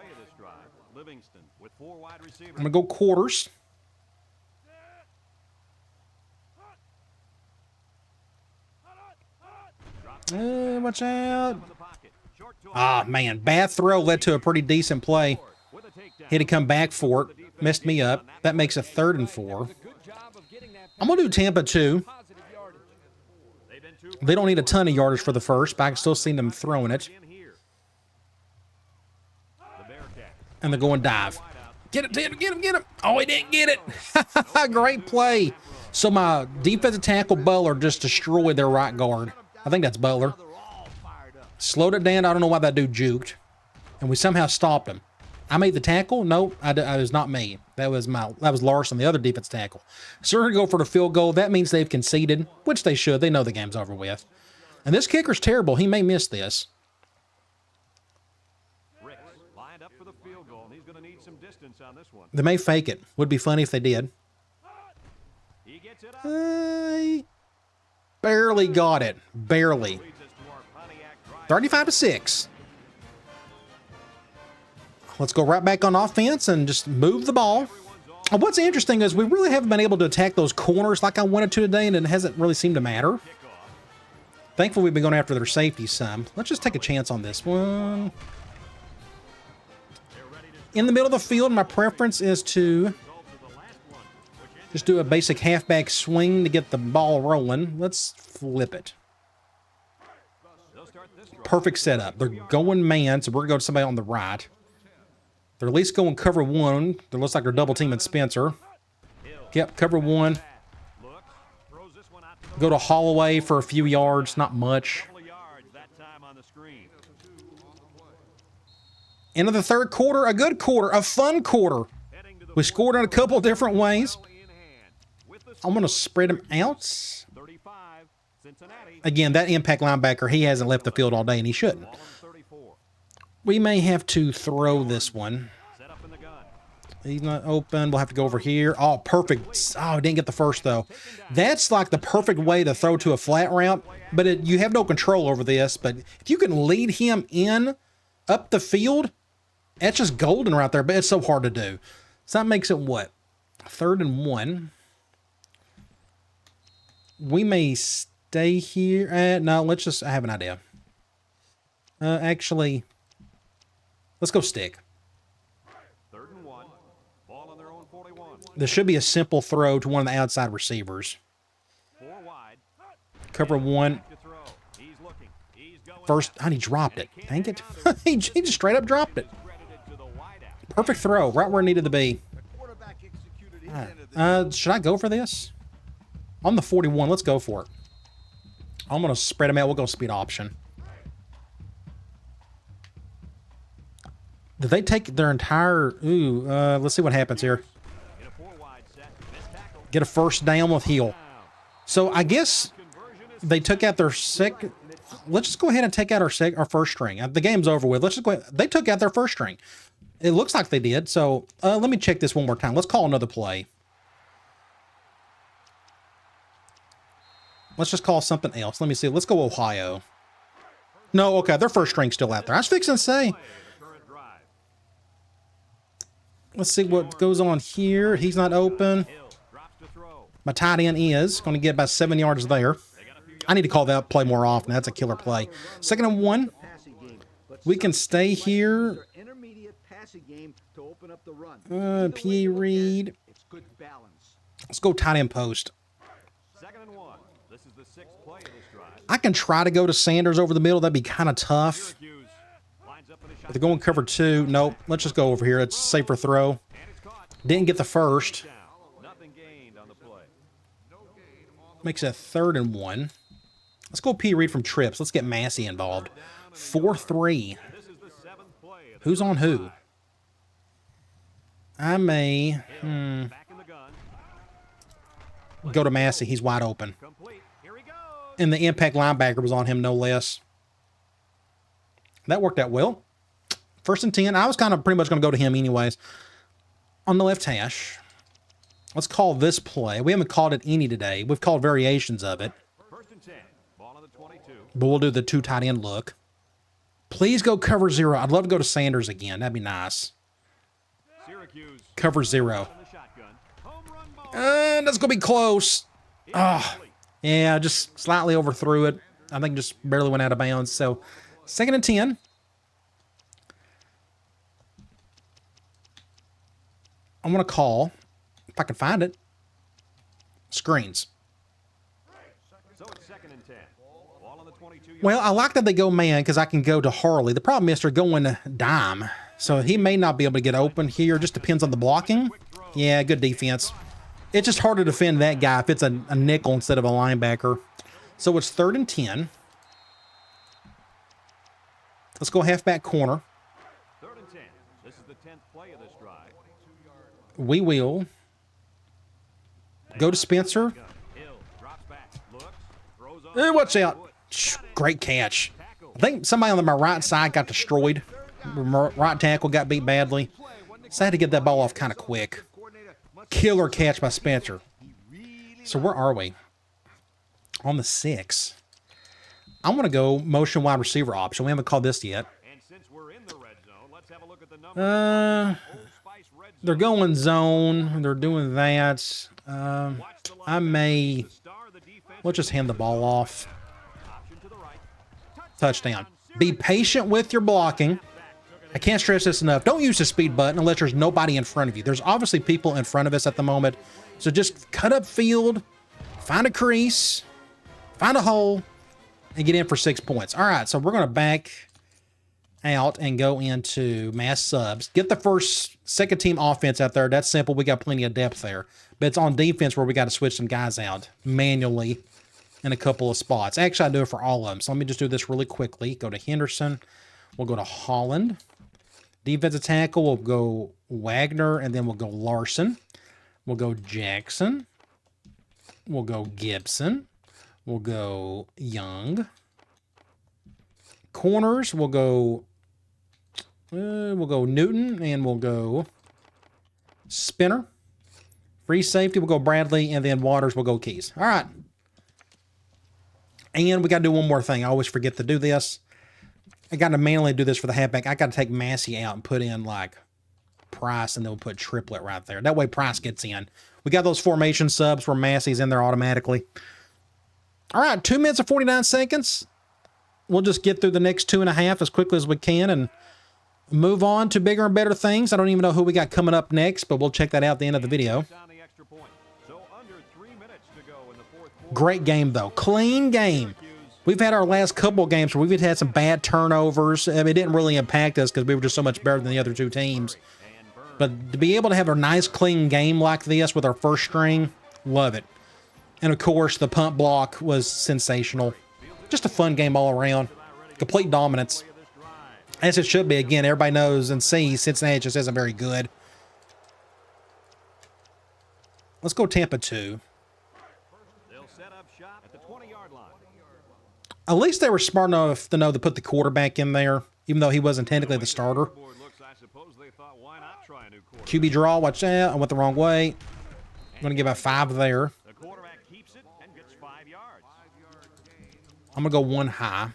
I'm going to go quarters. Watch out. Ah, man. Bad throw led to a pretty decent play. Had to come back for it. Messed me up. That makes a 3rd and 4. I'm going to do Tampa 2. They don't need a ton of yardage for the first, but I can still see them throwing it. And they're going dive. Get him. Oh, he didn't get it. Great play. So my defensive tackle, Butler, just destroyed their right guard. I think that's Butler. Slowed it down. I don't know why that dude juked. And we somehow stopped him. I made the tackle? No, it was not me. That was Larson, the other defense tackle. So we're going to go for the field goal. That means they've conceded, which they should. They know the game's over with. And this kicker's terrible. He may miss this. Ricks lined up for the field goal. He's going to need some distance on this one. They may fake it. Would be funny if they did. He gets it up. Barely got it. Barely. Leads us to our Pontiac drive. 35-6. Let's go right back on offense and just move the ball. What's interesting is we really haven't been able to attack those corners like I wanted to today, and it hasn't really seemed to matter. Thankfully, we've been going after their safety some. Let's just take a chance on this one. In the middle of the field, my preference is to just do a basic halfback swing to get the ball rolling. Let's flip it. Perfect setup. They're going man, so we're going to go to somebody on the right. They're at least going cover one. It looks like they're double teaming Spencer. Yep, cover one. Go to Holloway for a few yards, not much. End of the third quarter, a good quarter, a fun quarter. We scored in a couple different ways. I'm going to spread them out. Again, that impact linebacker, he hasn't left the field all day, and he shouldn't. We may have to throw this one. He's not open. We'll have to go over here. Oh, perfect. Oh, didn't get the first, though. That's like the perfect way to throw to a flat route, but you have no control over this. But if you can lead him in up the field, that's just golden right there, but it's so hard to do. So that makes it what? 3rd and 1. We may stay here. No, let's just, I have an idea. Actually, let's go stick. 3rd and 1. Ball on their own 41. This should be a simple throw to one of the outside receivers. 4 wide. Cover one. He's looking. He's going First, and he dropped it. Dang it. he just straight up dropped it. to the wide out. Perfect throw, right where it needed to be. Should I go for this? On the 41, let's go for it. I'm going to spread them out. We'll go speed option. Did they take their entire... Ooh, let's see what happens here. In a 4 wide set. Missed tackle. Get a first down with heel. So I guess they took out their second... Let's just go ahead and take out our first string. The game's over with. Let's just go ahead. They took out their first string. It looks like they did. So let me check this one more time. Let's call another play. Let's just call something else. Let me see. Let's go Ohio. No, okay. Their first string's still out there. I was fixing to say... Let's see what goes on here. He's not open. My tight end is going to get about 7 yards there. I need to call that play more often. That's a killer play. 2nd and 1. We can stay here. P.A. Reed. Let's go tight end post. 2nd and 1. This is the 6th play of this drive. I can try to go to Sanders over the middle. That'd be kind of tough. Syracuse lines up in a If shot. they're going cover 2, nope. Let's just go over here. It's a safer throw. And it's caught. Didn't get the first. Down. Nothing gained on the play. Makes it 3rd and 1. Let's go P. Reed from trips. Let's get Massey involved. 4-3. This is the 7th play of the Who's on who? I may back in the gun. go to Massey. He's wide open. Complete. Here he goes. And the impact linebacker was on him, no less. That worked out well. 1st and 10. I was kind of pretty much going to go to him anyways. On the left hash. Let's call this play. We haven't called it any today. We've called variations of it. 1st and 10. Ball on the 22. But we'll do the 2 tight end look. Please go cover 0. I'd love to go to Sanders again. That'd be nice. Syracuse Cover 0. in the shotgun. Home run ball. That's going to be close. Yeah, just slightly overthrew it. I think just barely went out of bounds. So, 2nd and 10. I'm going to call, if I can find it, screens. So it's 2nd and 10. Ball on the 22. Well, I like that they go man because I can go to Harley. The problem is they're going dime. So he may not be able to get open here. Just depends on the blocking. Yeah, good defense. It's just hard to defend that guy if it's a nickel instead of a linebacker. So it's 3rd and 10. Let's go halfback corner. 3rd and 10. This is the 10th play of this drive. We will go to Spencer. Hill drops back. Looks. Throws Watch out. Great catch. I think somebody on my right side got destroyed. My right tackle got beat badly. So I had to get that ball off kind of quick. Killer catch by Spencer. So where are we? On the 6. I want to go motion wide receiver option. We haven't called this yet. And since we're in the red zone, let's have a look at the numbers. Old Spice red zone. They're going zone. They're doing that. I may... Let's just hand the ball off. Option to the right. Touchdown. Be patient with your blocking. I can't stress this enough. Don't use the speed button unless there's nobody in front of you. There's obviously people in front of us at the moment. So just cut up field, find a crease, find a hole, and get in for 6 points. All right, so we're going to back out and go into mass subs. Get the second team offense out there. That's simple. We got plenty of depth there. But it's on defense where we got to switch some guys out manually in a couple of spots. Actually, I do it for all of them. So let me just do this really quickly. Go to Henderson. We'll go to Holland. Defensive tackle, we'll go Wagner, and then we'll go Larson. We'll go Jackson. We'll go Gibson. We'll go Young. Corners, we'll go Newton, and we'll go Spinner. Free safety, we'll go Bradley, and then Waters, we'll go Keys. All right. And we got to do one more thing. I always forget to do this. I got to manually do this for the halfback. I got to take Massey out and put in like Price, and then we'll put Triplet right there. That way Price gets in. We got those formation subs where Massey's in there automatically. All right, 2 minutes and 49 seconds. We'll just get through the next 2.5 as quickly as we can and move on to bigger and better things. I don't even know who we got coming up next, but we'll check that out at the end of the video. Great game, though. Clean game. We've had our last couple of games where we've had some bad turnovers. I mean, it didn't really impact us because we were just so much better than the other two teams. But to be able to have a nice, clean game like this with our first string, love it. And, of course, the punt block was sensational. Just a fun game all around. Complete dominance. As it should be. Again, everybody knows and sees Cincinnati just isn't very good. Let's go Tampa 2. At least they were smart enough to know to put the quarterback in there, even though he wasn't technically the starter. QB draw, watch that. I went the wrong way. I'm going to give a 5 there. I'm going to go 1 high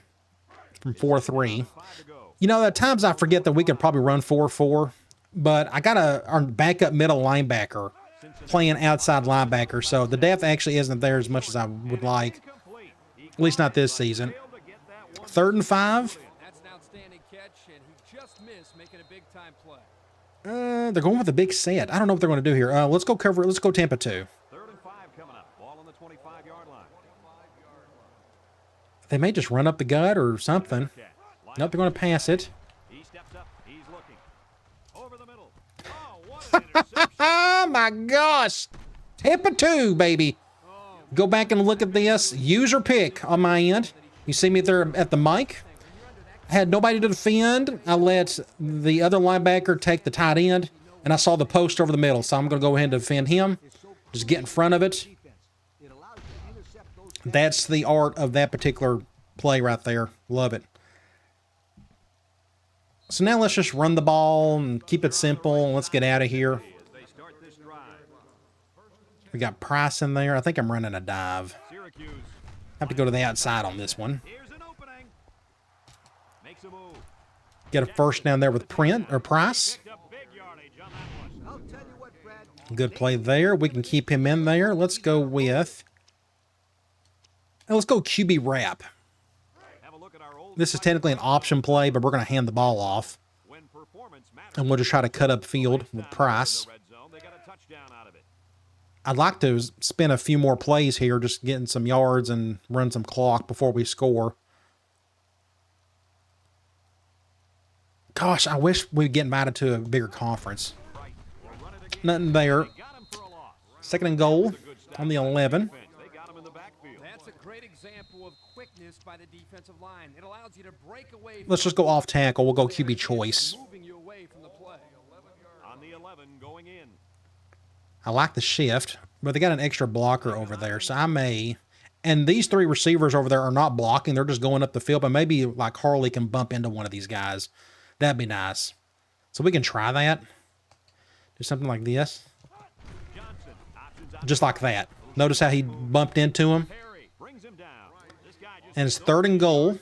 from 4-3. You know, at times I forget that we could probably run 4-4, but I got our backup middle linebacker playing outside linebacker, so the depth actually isn't there as much as I would like. At least not this season. 3rd and 5. That's an outstanding catch, and he just missed making a big-time play. They're going with a big set. I don't know what they're going to do here. Let's go cover. Let's go Tampa 2. 3rd and 5 coming up. Ball on the 25-yard line. They may just run up the gut or something. Nope, they're going to pass it. He steps up. He's looking. Over the middle. Oh, what an interception. Oh, my gosh. Tampa 2, baby. Go back and look at this. User pick on my end. You see me there at the mic. I had nobody to defend. I let the other linebacker take the tight end, and I saw the post over the middle, so I'm going to go ahead and defend him. Just get in front of it. That's the art of that particular play right there. Love it. So now let's just run the ball and keep it simple, and let's get out of here. We got Price in there. I think I'm running a dive. Syracuse. Have to go to the outside on this one. Here's an opening. Makes a move. Get a first down there with Price. Picked up big yardage on that one. Good play there. We can keep him in there. Let's go with... Let's go QB wrap. Have a look at our old This is technically an option play, but we're going to hand the ball off. when performance matters. And we'll just try to cut up field with Price. Red zone. They got a touchdown out of it. I'd like to spin a few more plays here, just getting some yards and run some clock before we score. Gosh, I wish we'd get invited to a bigger conference. Nothing there. Got him for a loss. 2nd and goal on the 11. They got him in the backfield. That's a great example of quickness by the defensive line. It allows you to break away. Let's just go off tackle. We'll go QB choice. Moving you away from the play. On the 11 going in. I like the shift, but they got an extra blocker over there, so I may And these three receivers over there are not blocking. They're just going up the field. But maybe like Harley can bump into one of these guys. That'd be nice. So we can try that. Do something like this. Just like that. Notice how he bumped into him. And it's 3rd and goal.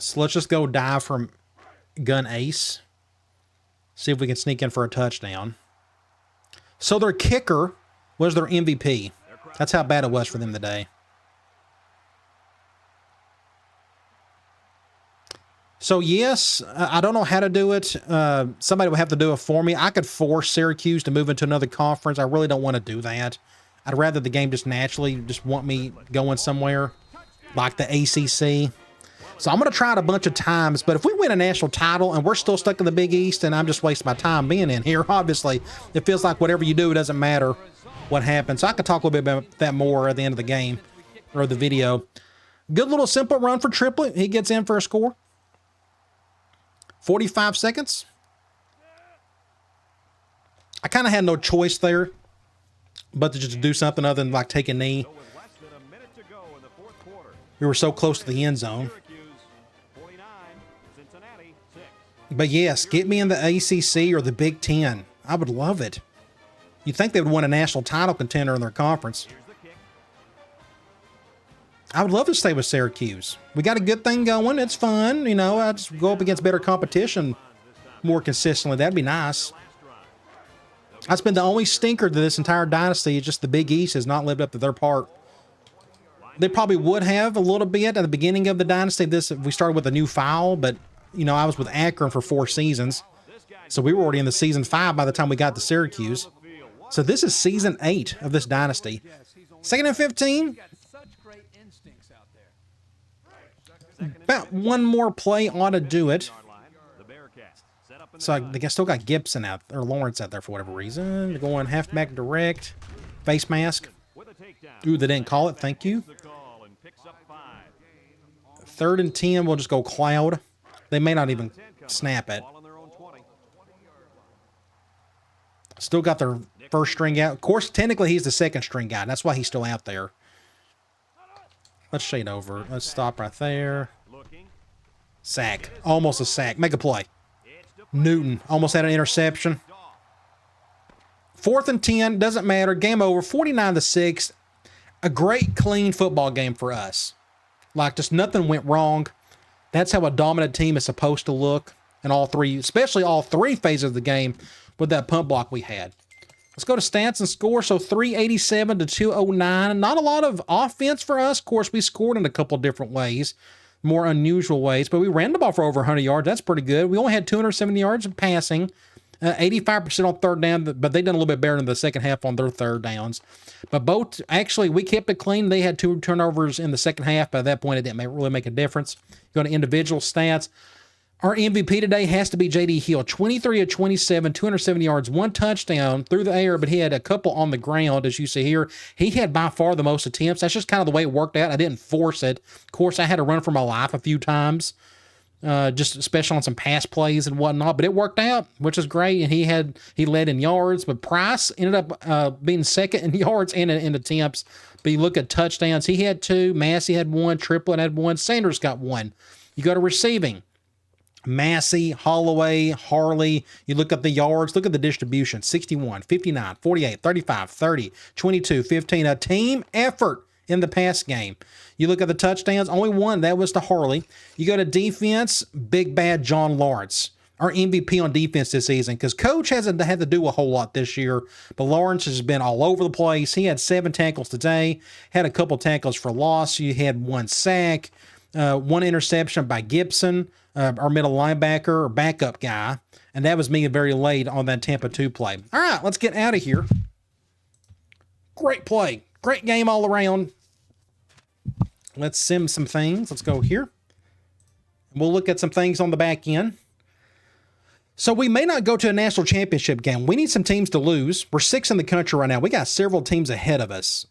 So let's just go dive from gun ace. See if we can sneak in for a touchdown. So their kicker was their MVP. That's how bad it was for them today. So yes, I don't know how to do it. Somebody would have to do it for me. I could force Syracuse to move into another conference. I really don't want to do that. I'd rather the game just naturally just want me going somewhere like the ACC. So I'm going to try it a bunch of times, but if we win a national title and we're still stuck in the Big East, and I'm just wasting my time being in here, obviously, it feels like whatever you do, it doesn't matter what happens. So I could talk a little bit about that more at the end of the game or the video. Good little simple run for Triplett. He gets in for a score. 45 seconds. I kind of had no choice there, but to just do something other than like take a knee. We were so close to the end zone. But yes, get me in the ACC or the Big Ten. I would love it. You'd think they would win a national title contender in their conference. I would love to stay with Syracuse. We got a good thing going. It's fun. You know, I just go up against better competition more consistently. That'd be nice. That's been the only stinker to this entire dynasty. It's just the Big East has not lived up to their part. They probably would have a little bit at the beginning of the dynasty. We started with a new file, but you know, I was with Akron for 4 seasons. So we were already in the season 5 by the time we got to Syracuse. So this is season 8 of this dynasty. 2nd and 15. About one more play ought to do it. So I still got Gibson out, or Lawrence out there for whatever reason. They're going halfback direct. Face mask. Ooh, they didn't call it. Thank you. 3rd and 10. We'll just go cloud. They may not even snap it. Still got their first string out. Of course, technically he's the 2nd string guy. That's why he's still out there. Let's shade over. Let's stop right there. Sack. Almost a sack. Make a play. Newton almost had an interception. 4th and 10. Doesn't matter. Game over. 49-6. A great, clean football game for us. Like, just nothing went wrong. That's how a dominant team is supposed to look in all 3, especially all 3 phases of the game with that punt block we had. Let's go to stats and score. So 387 to 209. Not a lot of offense for us. Of course, we scored in a couple different ways, more unusual ways, but we ran the ball for over 100 yards. That's pretty good. We only had 270 yards of passing, 85% on 3rd down, but they done a little bit better in the second half on their 3rd downs. But both, actually, we kept it clean. They had 2 turnovers in the second half. By that point, it didn't really make a difference. Go to individual stats. Our MVP today has to be J.D. Hill. 23 of 27, 270 yards, 1 touchdown through the air, but he had a couple on the ground, as you see here. He had by far the most attempts. That's just kind of the way it worked out. I didn't force it. Of course, I had to run for my life a few times, just especially on some pass plays and whatnot, but it worked out, which is great. And he led in yards, but Price ended up being 2nd in yards and in attempts. But you look at touchdowns, he had 2, Massey had 1, Triplett had 1, Sanders got 1. You go to receiving. Massey, Holloway, Harley. You look at the yards, look at the distribution. 61, 59, 48, 35, 30, 22, 15. A team effort in the pass game. You look at the touchdowns, only 1. That was to Harley. You go to defense, big bad John Lawrence. Our MVP on defense this season, because Coach hasn't had to do a whole lot this year, but Lawrence has been all over the place. He had 7 tackles today, had a couple tackles for loss. You had 1 sack, 1 interception by Gibson, our middle linebacker or backup guy, and that was me very late on that Tampa 2 play. All right, let's get out of here. Great play. Great game all around. Let's sim some things. Let's go here. We'll look at some things on the back end. So we may not go to a national championship game. We need some teams to lose. We're 6th in the country right now. We got several teams ahead of us,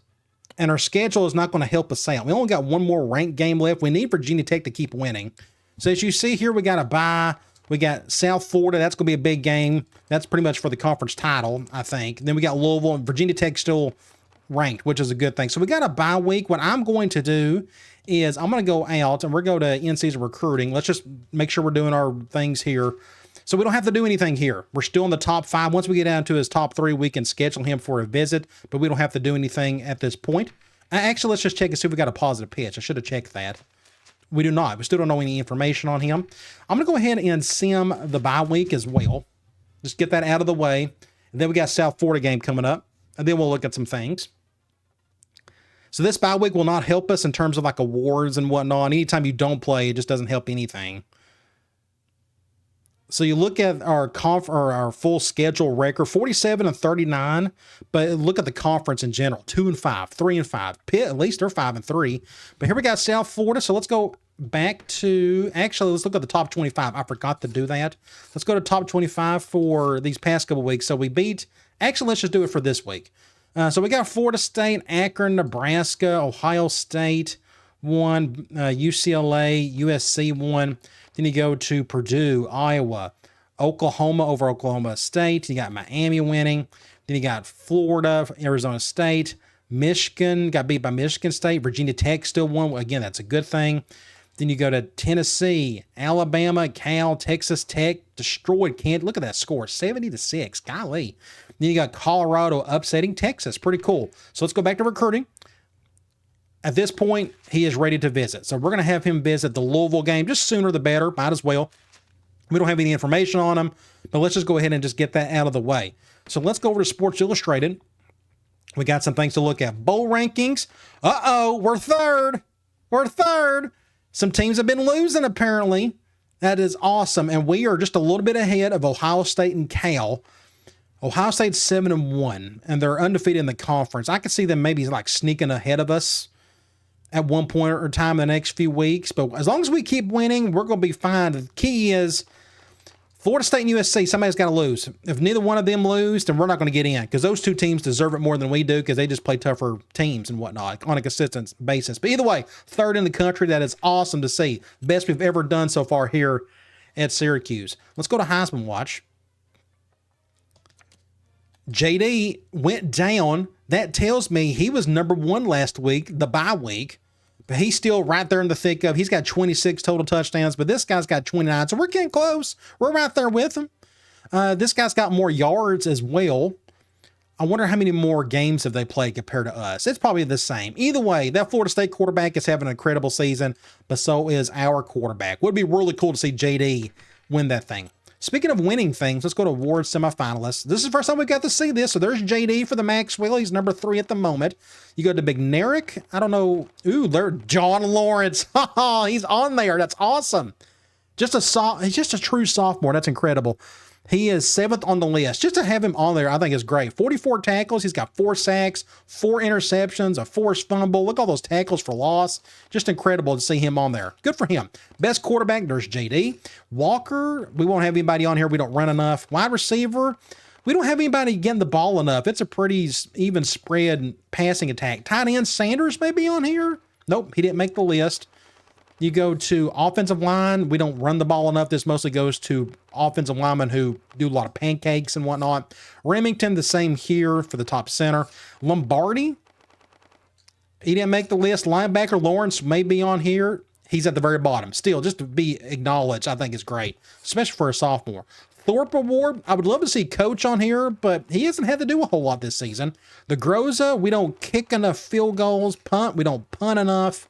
and our schedule is not going to help us out. We only got 1 more ranked game left. We need Virginia Tech to keep winning. So as you see here, we got a bye We got South Florida. That's going to be a big game. That's pretty much for the conference title, I think. Then we got Louisville, and Virginia Tech still ranked, which is a good thing. So we got a bye week. What I'm going to do is I'm going to go out and we're going to in-season recruiting. Let's just make sure we're doing our things here. So we don't have to do anything here. We're still in the top 5. Once we get down to his top 3, we can schedule him for a visit, but we don't have to do anything at this point. Actually, let's just check and see if we got a positive pitch. I should have checked that. We do not. We still don't know any information on him. I'm going to go ahead and sim the bye week as well. Just get that out of the way. And then we got South Florida game coming up, and then we'll look at some things. So this bye week will not help us in terms of like awards and whatnot. Anytime you don't play, it just doesn't help anything. So you look at our our full schedule record, 47-39, but look at the conference in general, 2-5, 3-5. Pitt, at least they're 5-3. But here we got South Florida. So let's go back to, actually, let's look at the top 25. I forgot to do that. Let's go to top 25 for these past couple weeks. So we beat, actually, let's just do it for this week. So we got Florida State, Akron, Nebraska, Ohio State, won, UCLA, USC won. Then you go to Purdue, Iowa, Oklahoma over Oklahoma State. You got Miami winning. Then you got Florida, Arizona State, Michigan got beat by Michigan State. Virginia Tech still won. Again, that's a good thing. Then you go to Tennessee, Alabama, Cal, Texas Tech destroyed Kent. Look at that score, 70-6. Golly. Then you got Colorado upsetting Texas. Pretty cool. So let's go back to recruiting. At this point, he is ready to visit. So we're going to have him visit the Louisville game. Just sooner the better. Might as well. We don't have any information on him, but let's just go ahead and just get that out of the way. So let's go over to Sports Illustrated. We got some things to look at. Bowl rankings. Uh-oh, we're third. We're third. Some teams have been losing, apparently. That is awesome. And we are just a little bit ahead of Ohio State and Cal. Ohio State's 7-1, and they're undefeated in the conference. I could see them maybe like sneaking ahead of us at one point or time in the next few weeks. But as long as we keep winning, we're going to be fine. The key is Florida State and USC, somebody's got to lose. If neither one of them lose, then we're not going to get in because those two teams deserve it more than we do because they just play tougher teams and whatnot on a consistent basis. But either way, third in the country, that is awesome to see. Best we've ever done so far here at Syracuse. Let's go to Heisman Watch. JD went down. That tells me he was number 1 last week, the bye week. But he's still right there in the thick of. He's got 26 total touchdowns, but this guy's got 29. So we're getting close. We're right there with him. This guy's got more yards as well. I wonder how many more games have they played compared to us. It's probably the same. Either way, that Florida State quarterback is having an incredible season, but so is our quarterback. Would be really cool to see JD win that thing. Speaking of winning things, let's go to awards semifinalists. This is the first time we got to see this. So there's JD for the Maxwell. He's number 3 at the moment. You go to McNarick. I don't know. Ooh, there, John Lawrence. He's on there. That's awesome. He's just a true sophomore. That's incredible. He is 7th on the list. Just to have him on there, I think is great. 44 tackles. He's got 4 sacks, 4 interceptions, a forced fumble. Look at all those tackles for loss. Just incredible to see him on there. Good for him. Best quarterback, there's JD. Walker, we won't have anybody on here. We don't run enough. Wide receiver, we don't have anybody getting the ball enough. It's a pretty even spread passing attack. Tight end, Sanders may be on here. Nope, he didn't make the list. You go to offensive line. We don't run the ball enough. This mostly goes to offensive linemen who do a lot of pancakes and whatnot. Remington, the same here for the top center. Lombardi, he didn't make the list. Linebacker Lawrence may be on here. He's at the very bottom. Still, just to be acknowledged, I think is great, especially for a sophomore. Thorpe Award, I would love to see Coach on here, but he hasn't had to do a whole lot this season. The Groza, we don't kick enough field goals. Punt, we don't punt enough.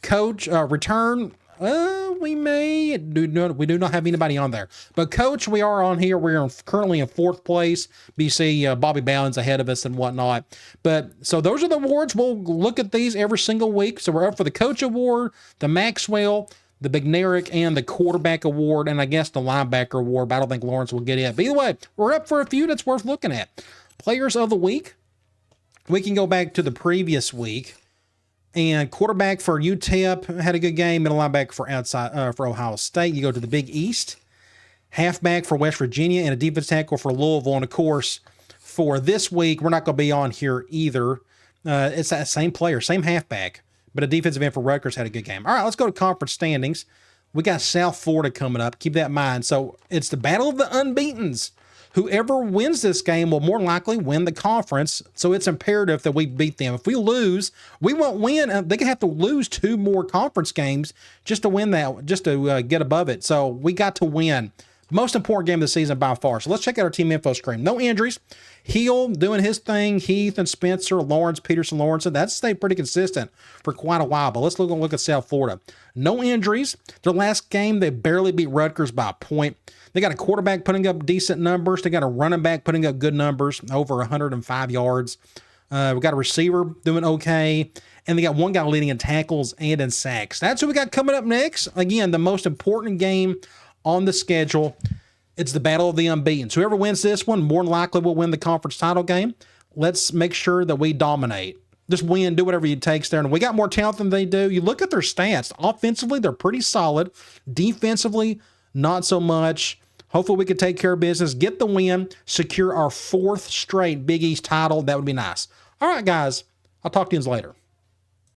Coach, return, we do not have anybody on there. But Coach, we are on here. We're currently in 4th place. BC, Bobby Bowden's ahead of us and whatnot. But so those are the awards. We'll look at these every single week. So we're up for the Coach Award, the Maxwell, the McNarick, and the Quarterback Award, and I guess the Linebacker Award. But I don't think Lawrence will get it. But either way, we're up for a few that's worth looking at. Players of the week. We can go back to the previous week. And quarterback for UTEP had a good game. Middle linebacker for Ohio State. You go to the Big East. Halfback for West Virginia and a defense tackle for Louisville. And of course, for this week, we're not going to be on here either. It's that same player, same halfback, but a defensive end for Rutgers had a good game. All right, let's go to conference standings. We got South Florida coming up. Keep that in mind. So it's the battle of the unbeatens. Whoever wins this game will more likely win the conference. So it's imperative that we beat them. If we lose, we won't win. They can have to lose 2 more conference games just to win that, just to get above it. So we got to win. Most important game of the season by far. So let's check out our team info screen. No injuries. Heel doing his thing. Heath and Spencer, Lawrence, Peterson, Lawrence. That's stayed pretty consistent for quite a while. But let's look at South Florida. No injuries. Their last game, they barely beat Rutgers by a point. They got a quarterback putting up decent numbers. They got a running back putting up good numbers, over 105 yards. We got a receiver doing okay. And they got one guy leading in tackles and in sacks. That's who we got coming up next. Again, the most important game on the schedule. It's the battle of the unbeaten. So whoever wins this one more than likely will win the conference title game. Let's make sure that we dominate. Just win, do whatever it takes there. And we got more talent than they do. You look at their stats. Offensively, they're pretty solid. Defensively, not so much. Hopefully we can take care of business, get the win, secure our 4th straight Big East title. That would be nice. All right, guys. I'll talk to you later.